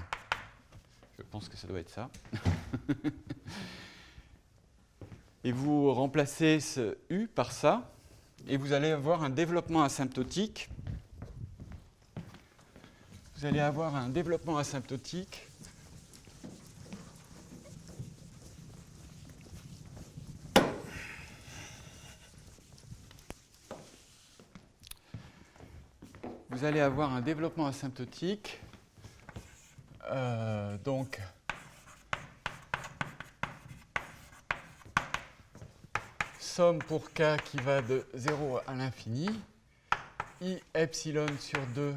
Speaker 1: Je pense que ça doit être ça. Et vous remplacez ce u par ça, et vous allez avoir un développement asymptotique. Vous allez avoir un développement asymptotique donc somme pour k qui va de 0 à l'infini, I epsilon sur 2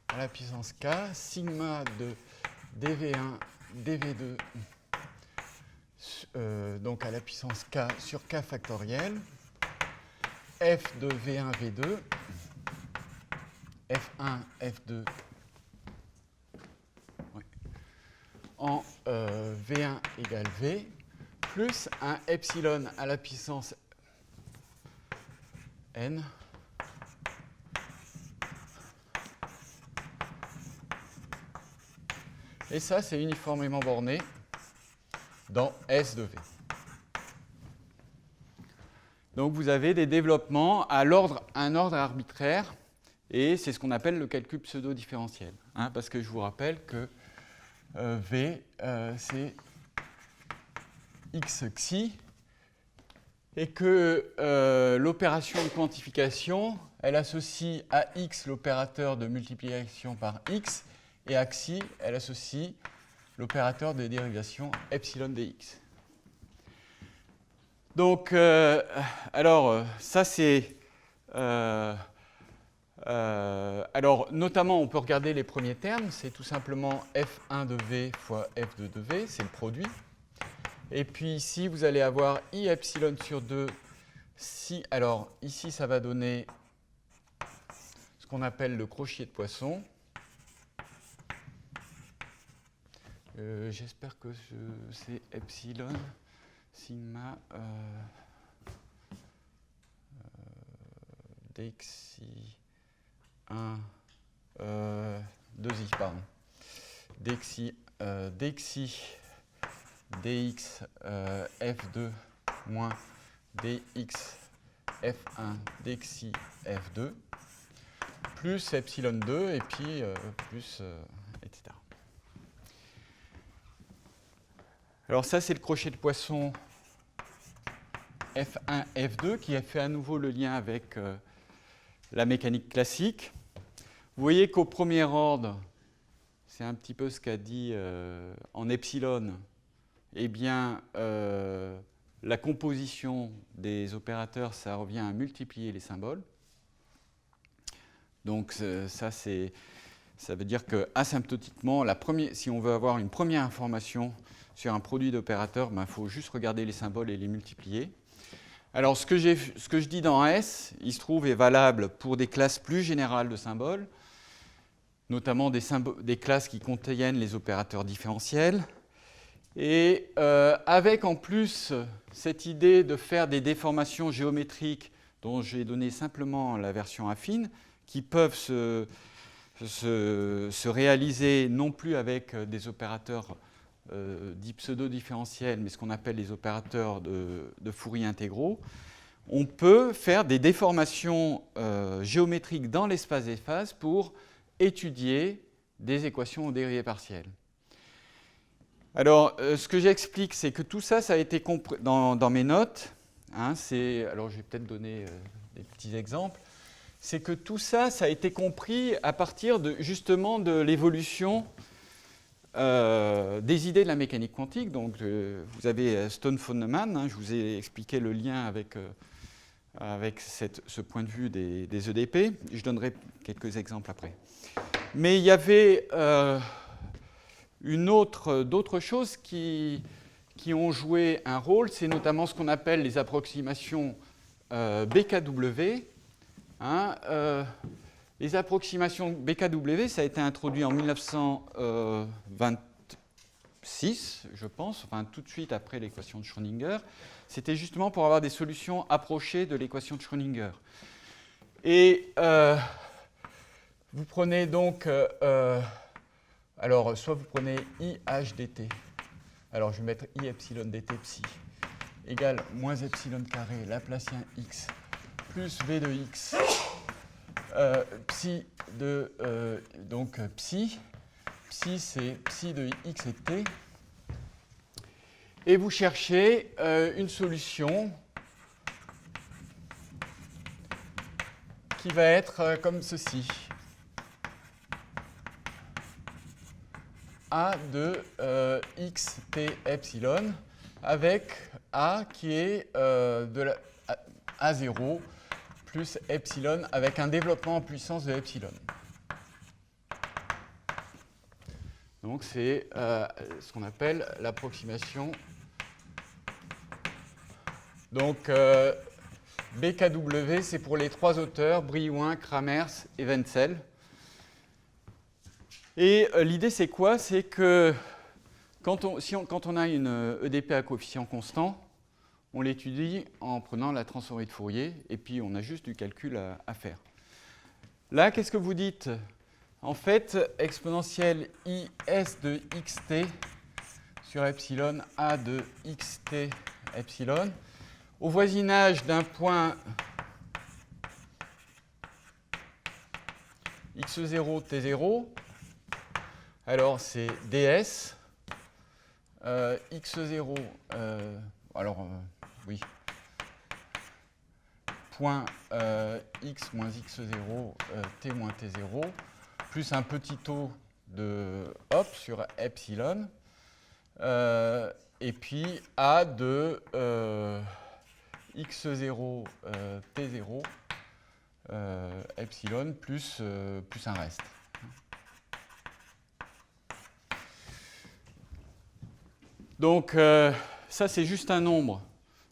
Speaker 1: à la puissance k, sigma de dv1, dv2, donc à la puissance k sur k factoriel, f de v1, v2, f1, f2, en v1 égale v, plus un epsilon à la puissance n et ça c'est uniformément borné dans S de V. Donc vous avez des développements à un ordre arbitraire et c'est ce qu'on appelle le calcul pseudo-différentiel, parce que je vous rappelle que V c'est x xi et que l'opération de quantification, elle associe à x l'opérateur de multiplication par x et à xi, elle associe l'opérateur de dérivation epsilon dx. Donc, alors, ça c'est... alors, notamment, on peut regarder les premiers termes, c'est tout simplement f1 de v fois f2 de v, c'est le produit. Et puis ici, vous allez avoir I epsilon sur 2. Alors, ici, ça va donner ce qu'on appelle le crochet de Poisson. J'espère que c'est epsilon, sigma, dxi 1, 2i, pardon. Dxi dx f2 moins dx f1 dxi f2 plus epsilon 2 et puis plus etc. Alors ça c'est le crochet de Poisson f1 f2 qui a fait à nouveau le lien avec la mécanique classique. Vous voyez qu'au premier ordre, c'est un petit peu ce qu'a dit en epsilon eh bien, la composition des opérateurs, ça revient à multiplier les symboles. Donc ça veut dire que asymptotiquement, si on veut avoir une première information sur un produit d'opérateurs, il faut juste regarder les symboles et les multiplier. Alors ce que je dis dans S, il se trouve est valable pour des classes plus générales de symboles, notamment des classes qui contiennent les opérateurs différentiels. Et avec en plus cette idée de faire des déformations géométriques dont j'ai donné simplement la version affine, qui peuvent se réaliser non plus avec des opérateurs dits pseudo-différentiels, mais ce qu'on appelle les opérateurs de Fourier intégraux, on peut faire des déformations géométriques dans l'espace des phases pour étudier des équations aux dérivées partielles. Alors, ce que j'explique, c'est que tout ça, ça a été compris dans mes notes. Hein, alors, je vais peut-être donner des petits exemples. C'est que tout ça, ça a été compris à partir justement de l'évolution des idées de la mécanique quantique. Donc, vous avez Stone-Feynman, hein, je vous ai expliqué le lien avec ce point de vue des EDP. Je donnerai quelques exemples après. Mais il y avait d'autres choses qui ont joué un rôle, c'est notamment ce qu'on appelle les approximations BKW. Hein, les approximations BKW, ça a été introduit en 1926, je pense, enfin tout de suite après l'équation de Schrödinger. C'était justement pour avoir des solutions approchées de l'équation de Schrödinger. Et vous prenez donc, alors soit vous prenez IH dt, alors je vais mettre I epsilon dt psi, égale moins epsilon carré Laplacien x plus V de x, psi de, donc psi c'est psi de x et t, et vous cherchez une solution qui va être comme ceci. A de x t epsilon, avec A qui est de A0 plus epsilon avec un développement en puissance de epsilon. Donc c'est ce qu'on appelle l'approximation. Donc BKW, c'est pour les trois auteurs, Brillouin, Kramers et Wenzel. Et l'idée, c'est quoi? C'est que quand on a une EDP à coefficient constant, on l'étudie en prenant la transformée de Fourier, et puis on a juste du calcul à faire. Là, qu'est-ce que vous dites? En fait, exponentielle is de xt sur epsilon a de xt epsilon, au voisinage d'un point x0, t0, alors c'est ds, x0, oui, point x moins x0, t moins t0, plus un petit taux de hop sur epsilon, et puis a de x0, t0, epsilon plus un reste. Donc, ça, c'est juste un nombre.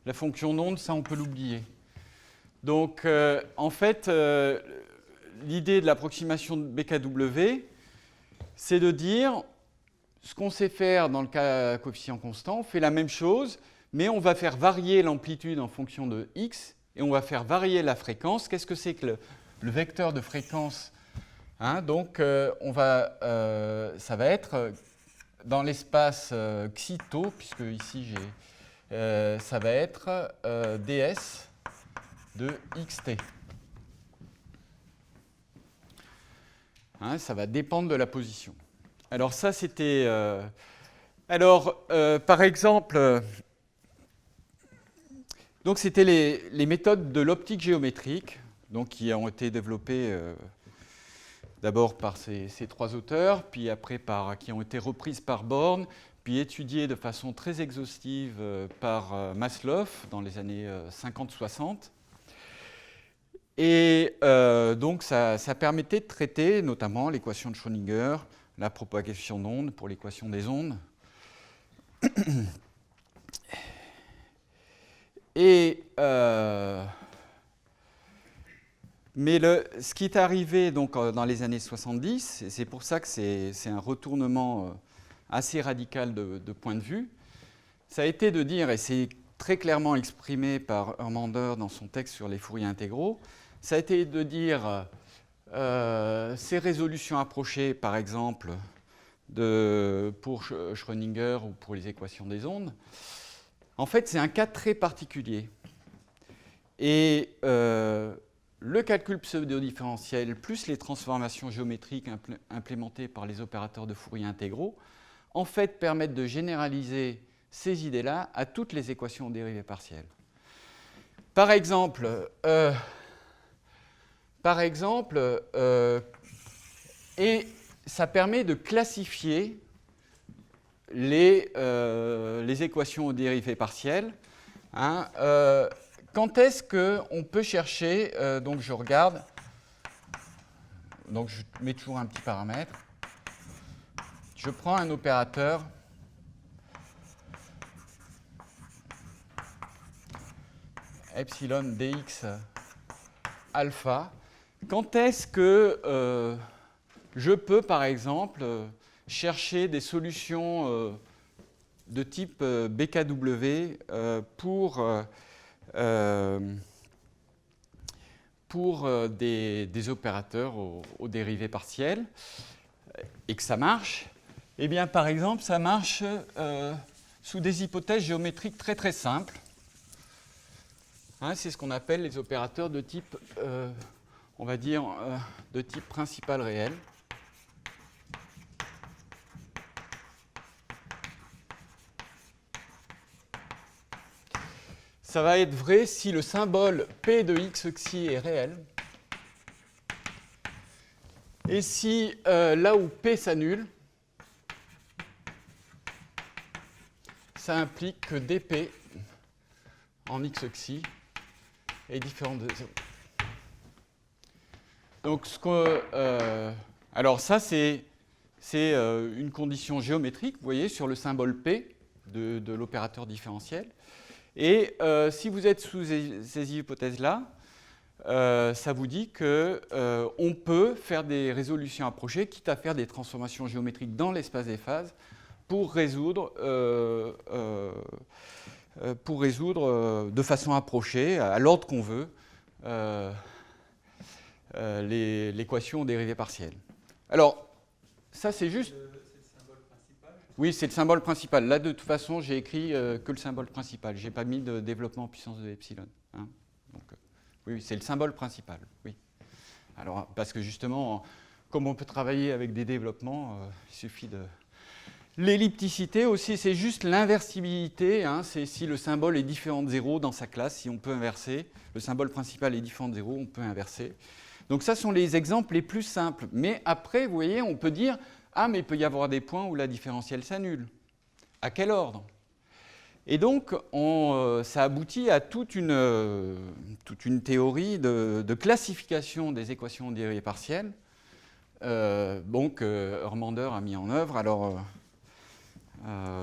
Speaker 1: La fonction d'onde, ça, on peut l'oublier. Donc, en fait, l'idée de l'approximation de BKW, c'est de dire ce qu'on sait faire dans le cas coefficient constant, on fait la même chose, mais on va faire varier l'amplitude en fonction de x, et on va faire varier la fréquence. Qu'est-ce que c'est que le vecteur de fréquence? Hein, donc, ça va être dans l'espace xito, puisque ici ça va être ds de xt. Hein, ça va dépendre de la position. Alors ça, c'était... par exemple, donc c'était les méthodes de l'optique géométrique, donc qui ont été développées d'abord par ces trois auteurs, puis après qui ont été reprises par Born, puis étudié de façon très exhaustive par Maslow dans les années 50-60. Et donc ça permettait de traiter notamment l'équation de Schrödinger, la propagation d'ondes pour l'équation des ondes. Et mais ce qui est arrivé donc, dans les années 70, et c'est pour ça que c'est un retournement assez radical de point de vue, ça a été de dire, et c'est très clairement exprimé par Hörmander dans son texte sur les Fourier intégraux, ça a été de dire ces résolutions approchées, par exemple, pour Schrödinger ou pour les équations des ondes, en fait, c'est un cas très particulier. Et le calcul pseudo-différentiel plus les transformations géométriques implémentées par les opérateurs de Fourier intégraux, en fait, permettent de généraliser ces idées-là à toutes les équations dérivées partielles. Par exemple, et ça permet de classifier les équations aux dérivées partielles. Hein, quand est-ce qu'on peut chercher, donc je regarde, donc je mets toujours un petit paramètre, je prends un opérateur epsilon dx alpha, quand est-ce que je peux, par exemple, chercher des solutions de type BKW pour des opérateurs aux dérivées partielles, et que ça marche? Eh bien, par exemple, ça marche sous des hypothèses géométriques très très simples. Hein, c'est ce qu'on appelle les opérateurs de type, on va dire, de type principal réel. Ça va être vrai si le symbole P de x xi est réel. Et si là où P s'annule, ça implique que dP en x xi est différent de 0. Donc, alors ça, c'est une condition géométrique, vous voyez, sur le symbole P de l'opérateur différentiel. Et si vous êtes sous ces hypothèses-là, ça vous dit qu'on peut faire des résolutions approchées, quitte à faire des transformations géométriques dans l'espace des phases pour résoudre de façon approchée, à l'ordre qu'on veut, l'équation dérivée partielle. Alors, ça c'est juste... Oui, c'est le symbole principal. Là, de toute façon, j'ai écrit que le symbole principal. Je n'ai pas mis de développement en puissance de epsilon. Hein. Donc, oui, c'est le symbole principal. Oui. Alors, parce que justement, comme on peut travailler avec des développements, il suffit de... L'ellipticité aussi, c'est juste l'inversibilité. Hein, c'est si le symbole est différent de 0 dans sa classe, si on peut inverser. Le symbole principal est différent de 0, on peut inverser. Donc, ça sont les exemples les plus simples. Mais après, vous voyez, on peut dire... Ah, mais il peut y avoir des points où la différentielle s'annule. À quel ordre? Et donc, ça aboutit à toute une théorie de classification des équations dérivées partielles. Donc, Hörmander a mis en œuvre, alors,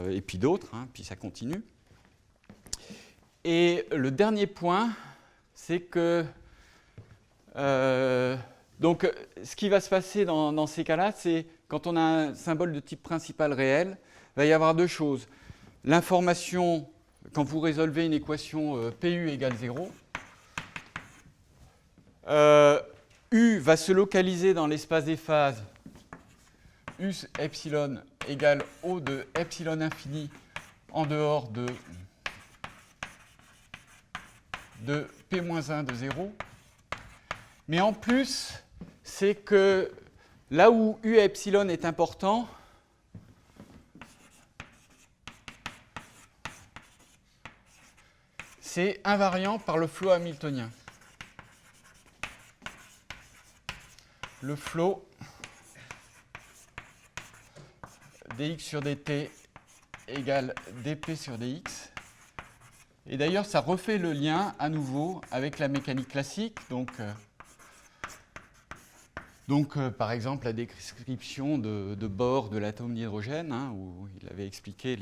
Speaker 1: et puis d'autres, hein, puis ça continue. Et le dernier point, c'est que donc, ce qui va se passer dans ces cas-là, c'est quand on a un symbole de type principal réel, il va y avoir deux choses. L'information, quand vous résolvez une équation PU égale 0, U va se localiser dans l'espace des phases U epsilon égale O de epsilon infini en dehors de P-1 de 0. Mais en plus, c'est que là où U epsilon est important, c'est invariant par le flot hamiltonien. Le flot dx sur dt égale dp sur dx. Et d'ailleurs, ça refait le lien à nouveau avec la mécanique classique. Donc, par exemple, la description de Bohr de l'atome d'hydrogène, hein, où il avait expliqué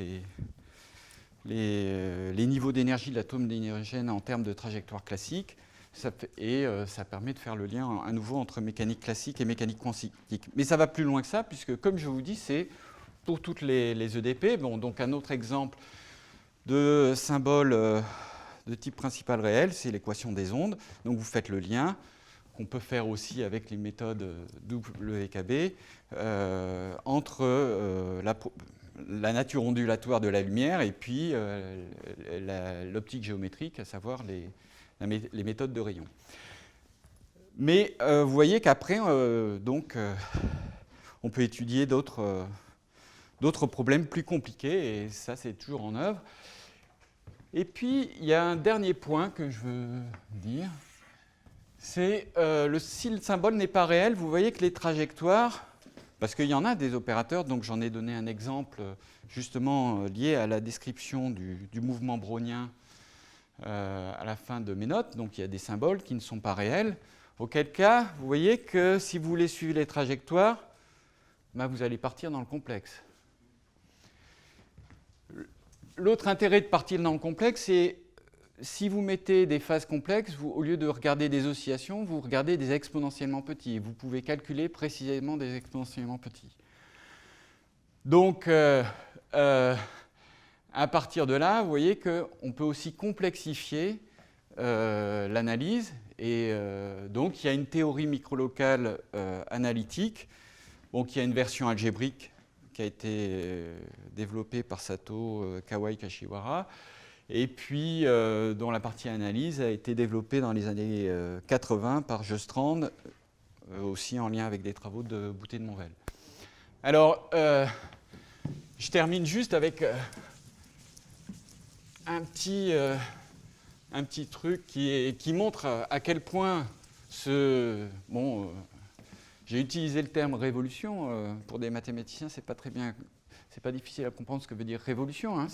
Speaker 1: les niveaux d'énergie de l'atome d'hydrogène en termes de trajectoire classique. Ça permet de faire le lien à nouveau entre mécanique classique et mécanique quantique. Mais ça va plus loin que ça, puisque, comme je vous dis, c'est pour toutes les EDP. Bon, donc, un autre exemple de symbole de type principal réel, c'est l'équation des ondes. Donc, vous faites le lien qu'on peut faire aussi avec les méthodes WKB entre la nature ondulatoire de la lumière et puis l'optique géométrique, à savoir les méthodes de rayons. Mais vous voyez qu'après, on peut étudier d'autres problèmes plus compliqués, et ça, c'est toujours en œuvre. Et puis, il y a un dernier point que je veux dire, c'est si le symbole n'est pas réel, vous voyez que les trajectoires, parce qu'il y en a des opérateurs, donc j'en ai donné un exemple justement lié à la description du mouvement brownien à la fin de mes notes, donc il y a des symboles qui ne sont pas réels, auquel cas, vous voyez que si vous voulez suivre les trajectoires, vous allez partir dans le complexe. L'autre intérêt de partir dans le complexe, c'est si vous mettez des phases complexes, au lieu de regarder des oscillations, vous regardez des exponentiellement petits. Vous pouvez calculer précisément des exponentiellement petits. Donc, à partir de là, vous voyez qu'on peut aussi complexifier l'analyse. Et donc, il y a une théorie microlocale analytique, qui a une version algébrique qui a été développée par Sato, Kawai, Kashiwara, et puis dont la partie analyse a été développée dans les années 80 par Jestrand, aussi en lien avec des travaux de Boutet de Monvel. Alors, je termine juste avec un petit truc qui montre à quel point j'ai utilisé le terme révolution. Pour des mathématiciens, c'est pas difficile à comprendre ce que veut dire révolution. Hein.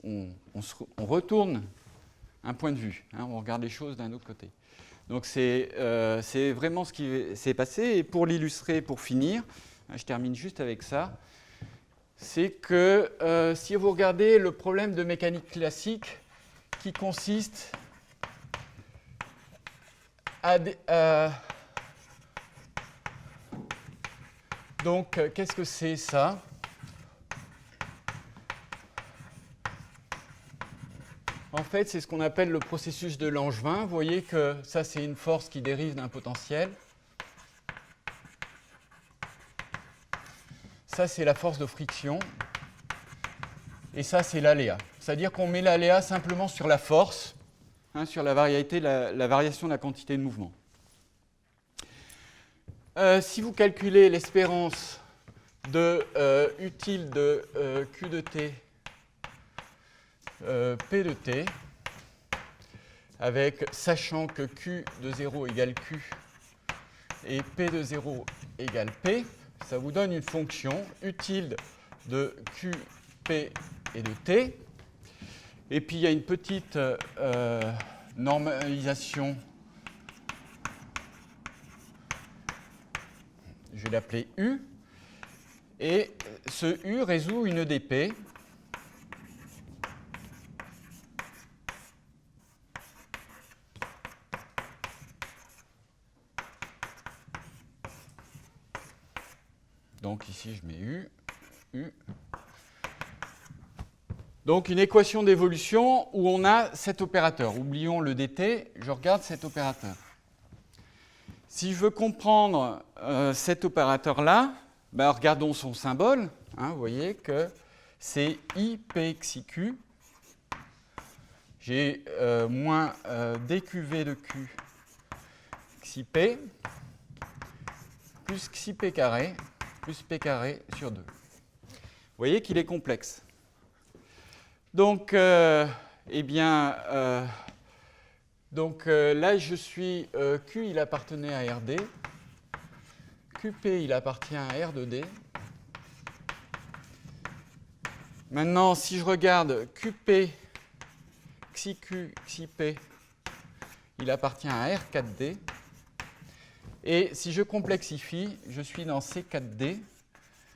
Speaker 1: On retourne un point de vue. Hein, on regarde les choses d'un autre côté. Donc c'est vraiment ce qui s'est passé. Et pour l'illustrer, pour finir, je termine juste avec ça. C'est que si vous regardez le problème de mécanique classique qui consiste donc, qu'est-ce que c'est ça? En fait, c'est ce qu'on appelle le processus de Langevin. Vous voyez que ça, c'est une force qui dérive d'un potentiel. Ça, c'est la force de friction. Et ça, c'est l'aléa. C'est-à-dire qu'on met l'aléa simplement sur la force, hein, sur la variation de la quantité de mouvement. Si vous calculez l'espérance utile de Q de t, P de t, sachant que Q de 0 égale Q et P de 0 égale P, ça vous donne une fonction utile de Q, P et de t. Et puis il y a une petite normalisation, je vais l'appeler U, et ce U résout une EDP donc ici je mets U. Donc une équation d'évolution où on a cet opérateur. Oublions le dt, je regarde cet opérateur. Si je veux comprendre cet opérateur-là, regardons son symbole. Hein, vous voyez que c'est IPXIQ. J'ai moins dQV de Q XIP plus XIP carré plus P carré sur 2. Vous voyez qu'il est complexe. Donc, là, je suis Q, il appartenait à RD. QP, il appartient à R de D. Maintenant, si je regarde QP, XIQ, XIP, il appartient à R4D. Et si je complexifie, je suis dans C4D,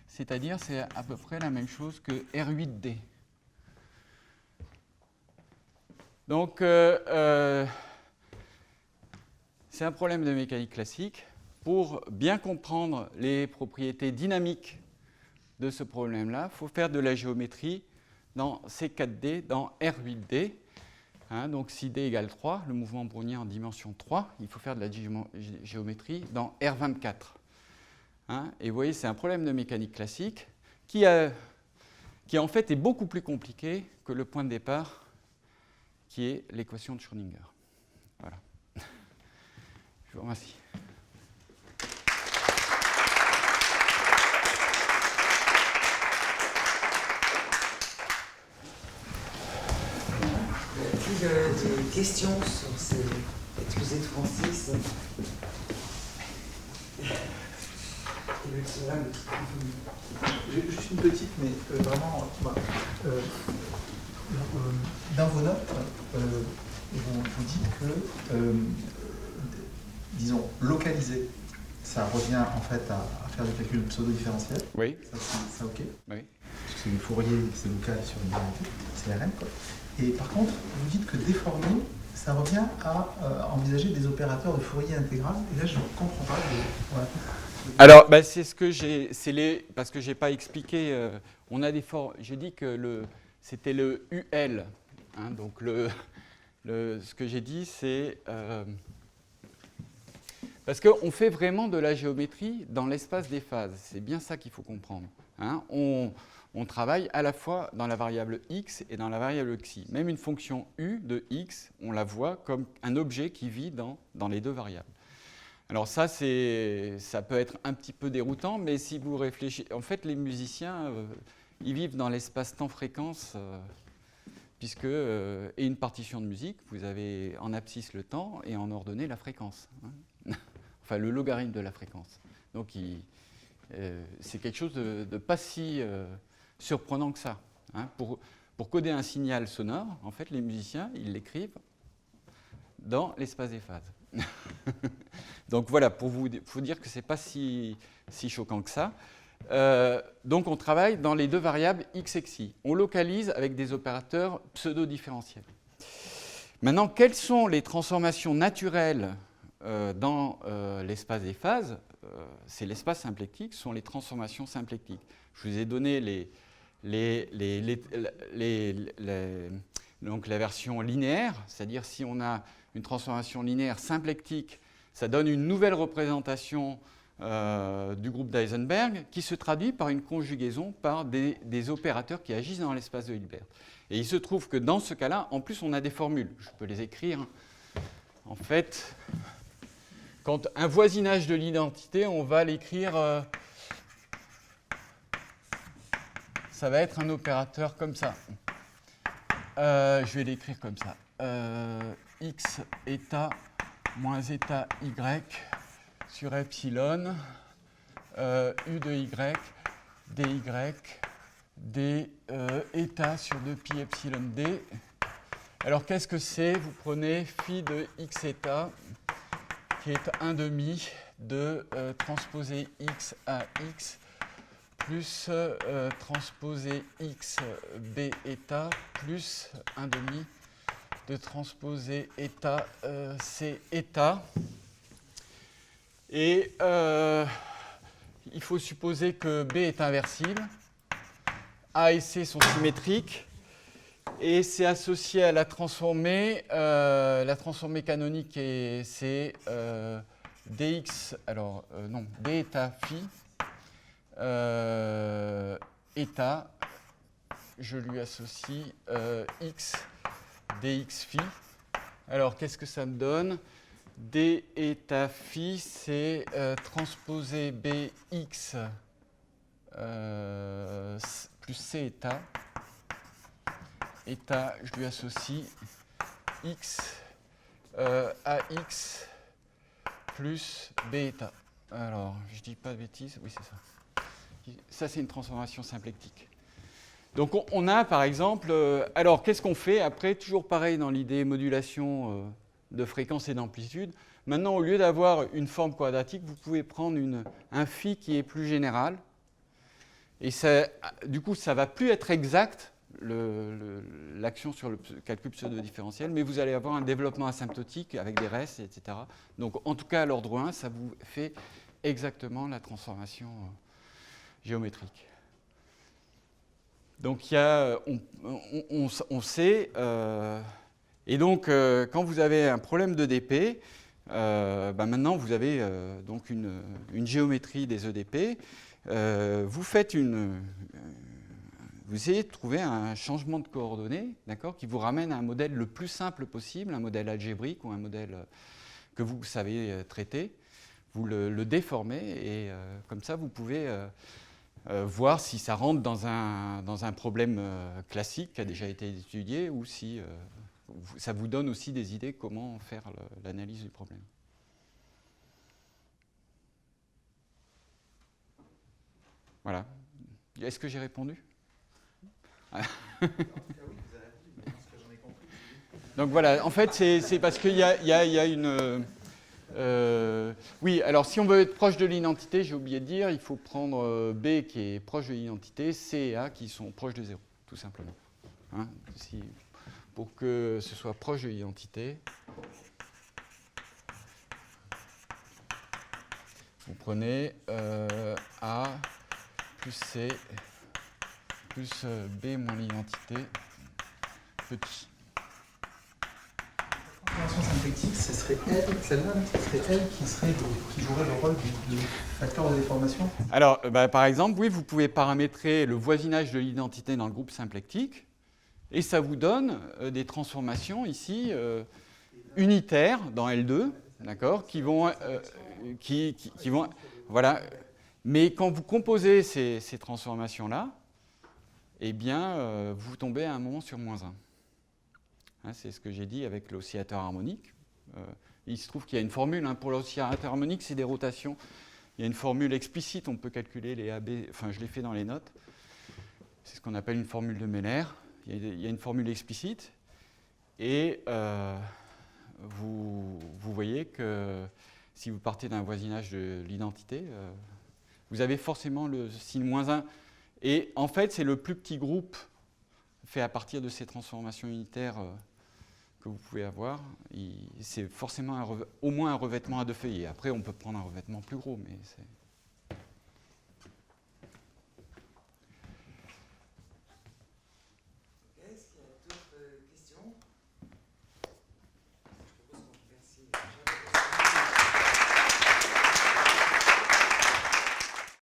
Speaker 1: c'est-à-dire c'est à peu près la même chose que R8D. Donc, c'est un problème de mécanique classique. Pour bien comprendre les propriétés dynamiques de ce problème-là, il faut faire de la géométrie dans C4D, dans R8D. Hein, donc, si D égale 3, le mouvement brownien en dimension 3, il faut faire de la géométrie dans R24. Hein, et vous voyez, c'est un problème de mécanique classique qui en fait est beaucoup plus compliqué que le point de départ, qui est l'équation de Schrödinger. Voilà. Je vous remercie.
Speaker 3: Y a-t-il des questions sur ces exposés de Francis?
Speaker 4: Juste une petite, mais vraiment, dans vos notes, vous dites que, disons, localiser, ça revient en fait à faire des calculs pseudo-différentiels.
Speaker 1: Oui.
Speaker 4: Ça ok.
Speaker 1: Oui.
Speaker 4: Parce que c'est le Fourier, c'est local sur une variété, c'est RM, quoi. Et par contre, vous dites que déformer, ça revient à envisager des opérateurs de Fourier intégral. Et là, je ne comprends pas. Voilà.
Speaker 1: Alors, c'est ce que j'ai, parce que j'ai pas expliqué. On a des formes. J'ai dit que c'était le UL. Hein, donc ce que j'ai dit, c'est parce qu'on fait vraiment de la géométrie dans l'espace des phases. C'est bien ça qu'il faut comprendre. Hein. On travaille à la fois dans la variable x et dans la variable xi. Même une fonction u de x, on la voit comme un objet qui vit dans les deux variables. Alors ça peut être un petit peu déroutant, mais si vous réfléchissez... En fait, les musiciens, ils vivent dans l'espace temps-fréquence, puisque... et une partition de musique, vous avez en abscisse le temps et en ordonnée la fréquence. Hein. Enfin, le logarithme de la fréquence. Donc, c'est quelque chose de pas si surprenant que ça. Hein. Pour coder un signal sonore, en fait, les musiciens, ils l'écrivent dans l'espace des phases. Donc voilà, pour vous dire que ce n'est pas si choquant que ça. Donc on travaille dans les deux variables x et xi. On localise avec des opérateurs pseudo-différentiels. Maintenant, quelles sont les transformations naturelles dans l'espace des phases? C'est l'espace symplectique, ce sont les transformations symplectiques. Je vous ai donné donc la version linéaire, c'est-à-dire si on a une transformation linéaire symplectique, ça donne une nouvelle représentation du groupe d'Heisenberg qui se traduit par une conjugaison par des opérateurs qui agissent dans l'espace de Hilbert. Et il se trouve que dans ce cas-là, en plus, on a des formules. Je peux les écrire. En fait, quand un voisinage de l'identité, on va l'écrire... ça va être un opérateur comme ça. Je vais l'écrire comme ça. X état moins état y sur epsilon, u de y, dy, d état sur 2pi epsilon d. Alors qu'est-ce que c'est? Vous prenez phi de x état, qui est 1 demi de transposer x à x, plus transposer x b état, plus 1 demi de transposer état c état. Et il faut supposer que B est inversible. A et C sont symétriques. Et c'est associé à la transformée. La transformée canonique, c'est dx, alors non, d état phi, état, je lui associe x, dx phi. Alors, qu'est-ce que ça me donne? D état phi, c'est transposer bx plus c état. État, je lui associe x ax plus b état. Alors, je dis pas de bêtises, oui c'est ça. Ça c'est une transformation symplectique. Donc on a par exemple, alors qu'est-ce qu'on fait après? Toujours pareil dans l'idée modulation de fréquence et d'amplitude. Maintenant, au lieu d'avoir une forme quadratique, vous pouvez prendre un phi qui est plus général. Et ça, du coup, ça ne va plus être exact, l'action sur le calcul pseudo-différentiel, mais vous allez avoir un développement asymptotique avec des restes, etc. Donc en tout cas, à l'ordre 1, ça vous fait exactement la transformation géométrique. Donc il y a, on sait, et donc quand vous avez un problème d'EDP, maintenant vous avez donc une géométrie des EDP. Vous faites vous essayez de trouver un changement de coordonnées, d'accord, qui vous ramène à un modèle le plus simple possible, un modèle algébrique ou un modèle que vous savez traiter. Vous le déformez et comme ça vous pouvez voir si ça rentre dans un problème classique qui a déjà été étudié ou si ça vous donne aussi des idées comment faire l'analyse du problème. Voilà. Est-ce que j'ai répondu? Donc voilà, en fait, c'est parce qu'il y a une... oui, alors si on veut être proche de l'identité, j'ai oublié de dire, il faut prendre B qui est proche de l'identité, C et A qui sont proches de 0, tout simplement. Hein, pour que ce soit proche de l'identité, vous prenez A plus C plus B moins l'identité petit.
Speaker 4: La transformation symplectique, ce serait elle, celle-là, ce serait elle qui jouerait le rôle du facteur de déformation.
Speaker 1: Alors, par exemple, oui, vous pouvez paramétrer le voisinage de l'identité dans le groupe symplectique, et ça vous donne des transformations ici unitaires dans L2, d'accord, qui vont, voilà. Mais quand vous composez ces transformations-là, eh bien, vous tombez à un moment sur -1. Hein, c'est ce que j'ai dit avec l'oscillateur harmonique. Il se trouve qu'il y a une formule pour l'oscillateur harmonique, c'est des rotations. Il y a une formule explicite, on peut calculer les AB, enfin je l'ai fait dans les notes. C'est ce qu'on appelle une formule de Meller. Il y a une formule explicite. Et vous voyez que si vous partez d'un voisinage de l'identité, vous avez forcément le signe -1. Et en fait, c'est le plus petit groupe fait à partir de ces transformations unitaires que vous pouvez avoir. C'est forcément au moins un revêtement à deux feuillets. Après, on peut prendre un revêtement plus gros, mais c'est...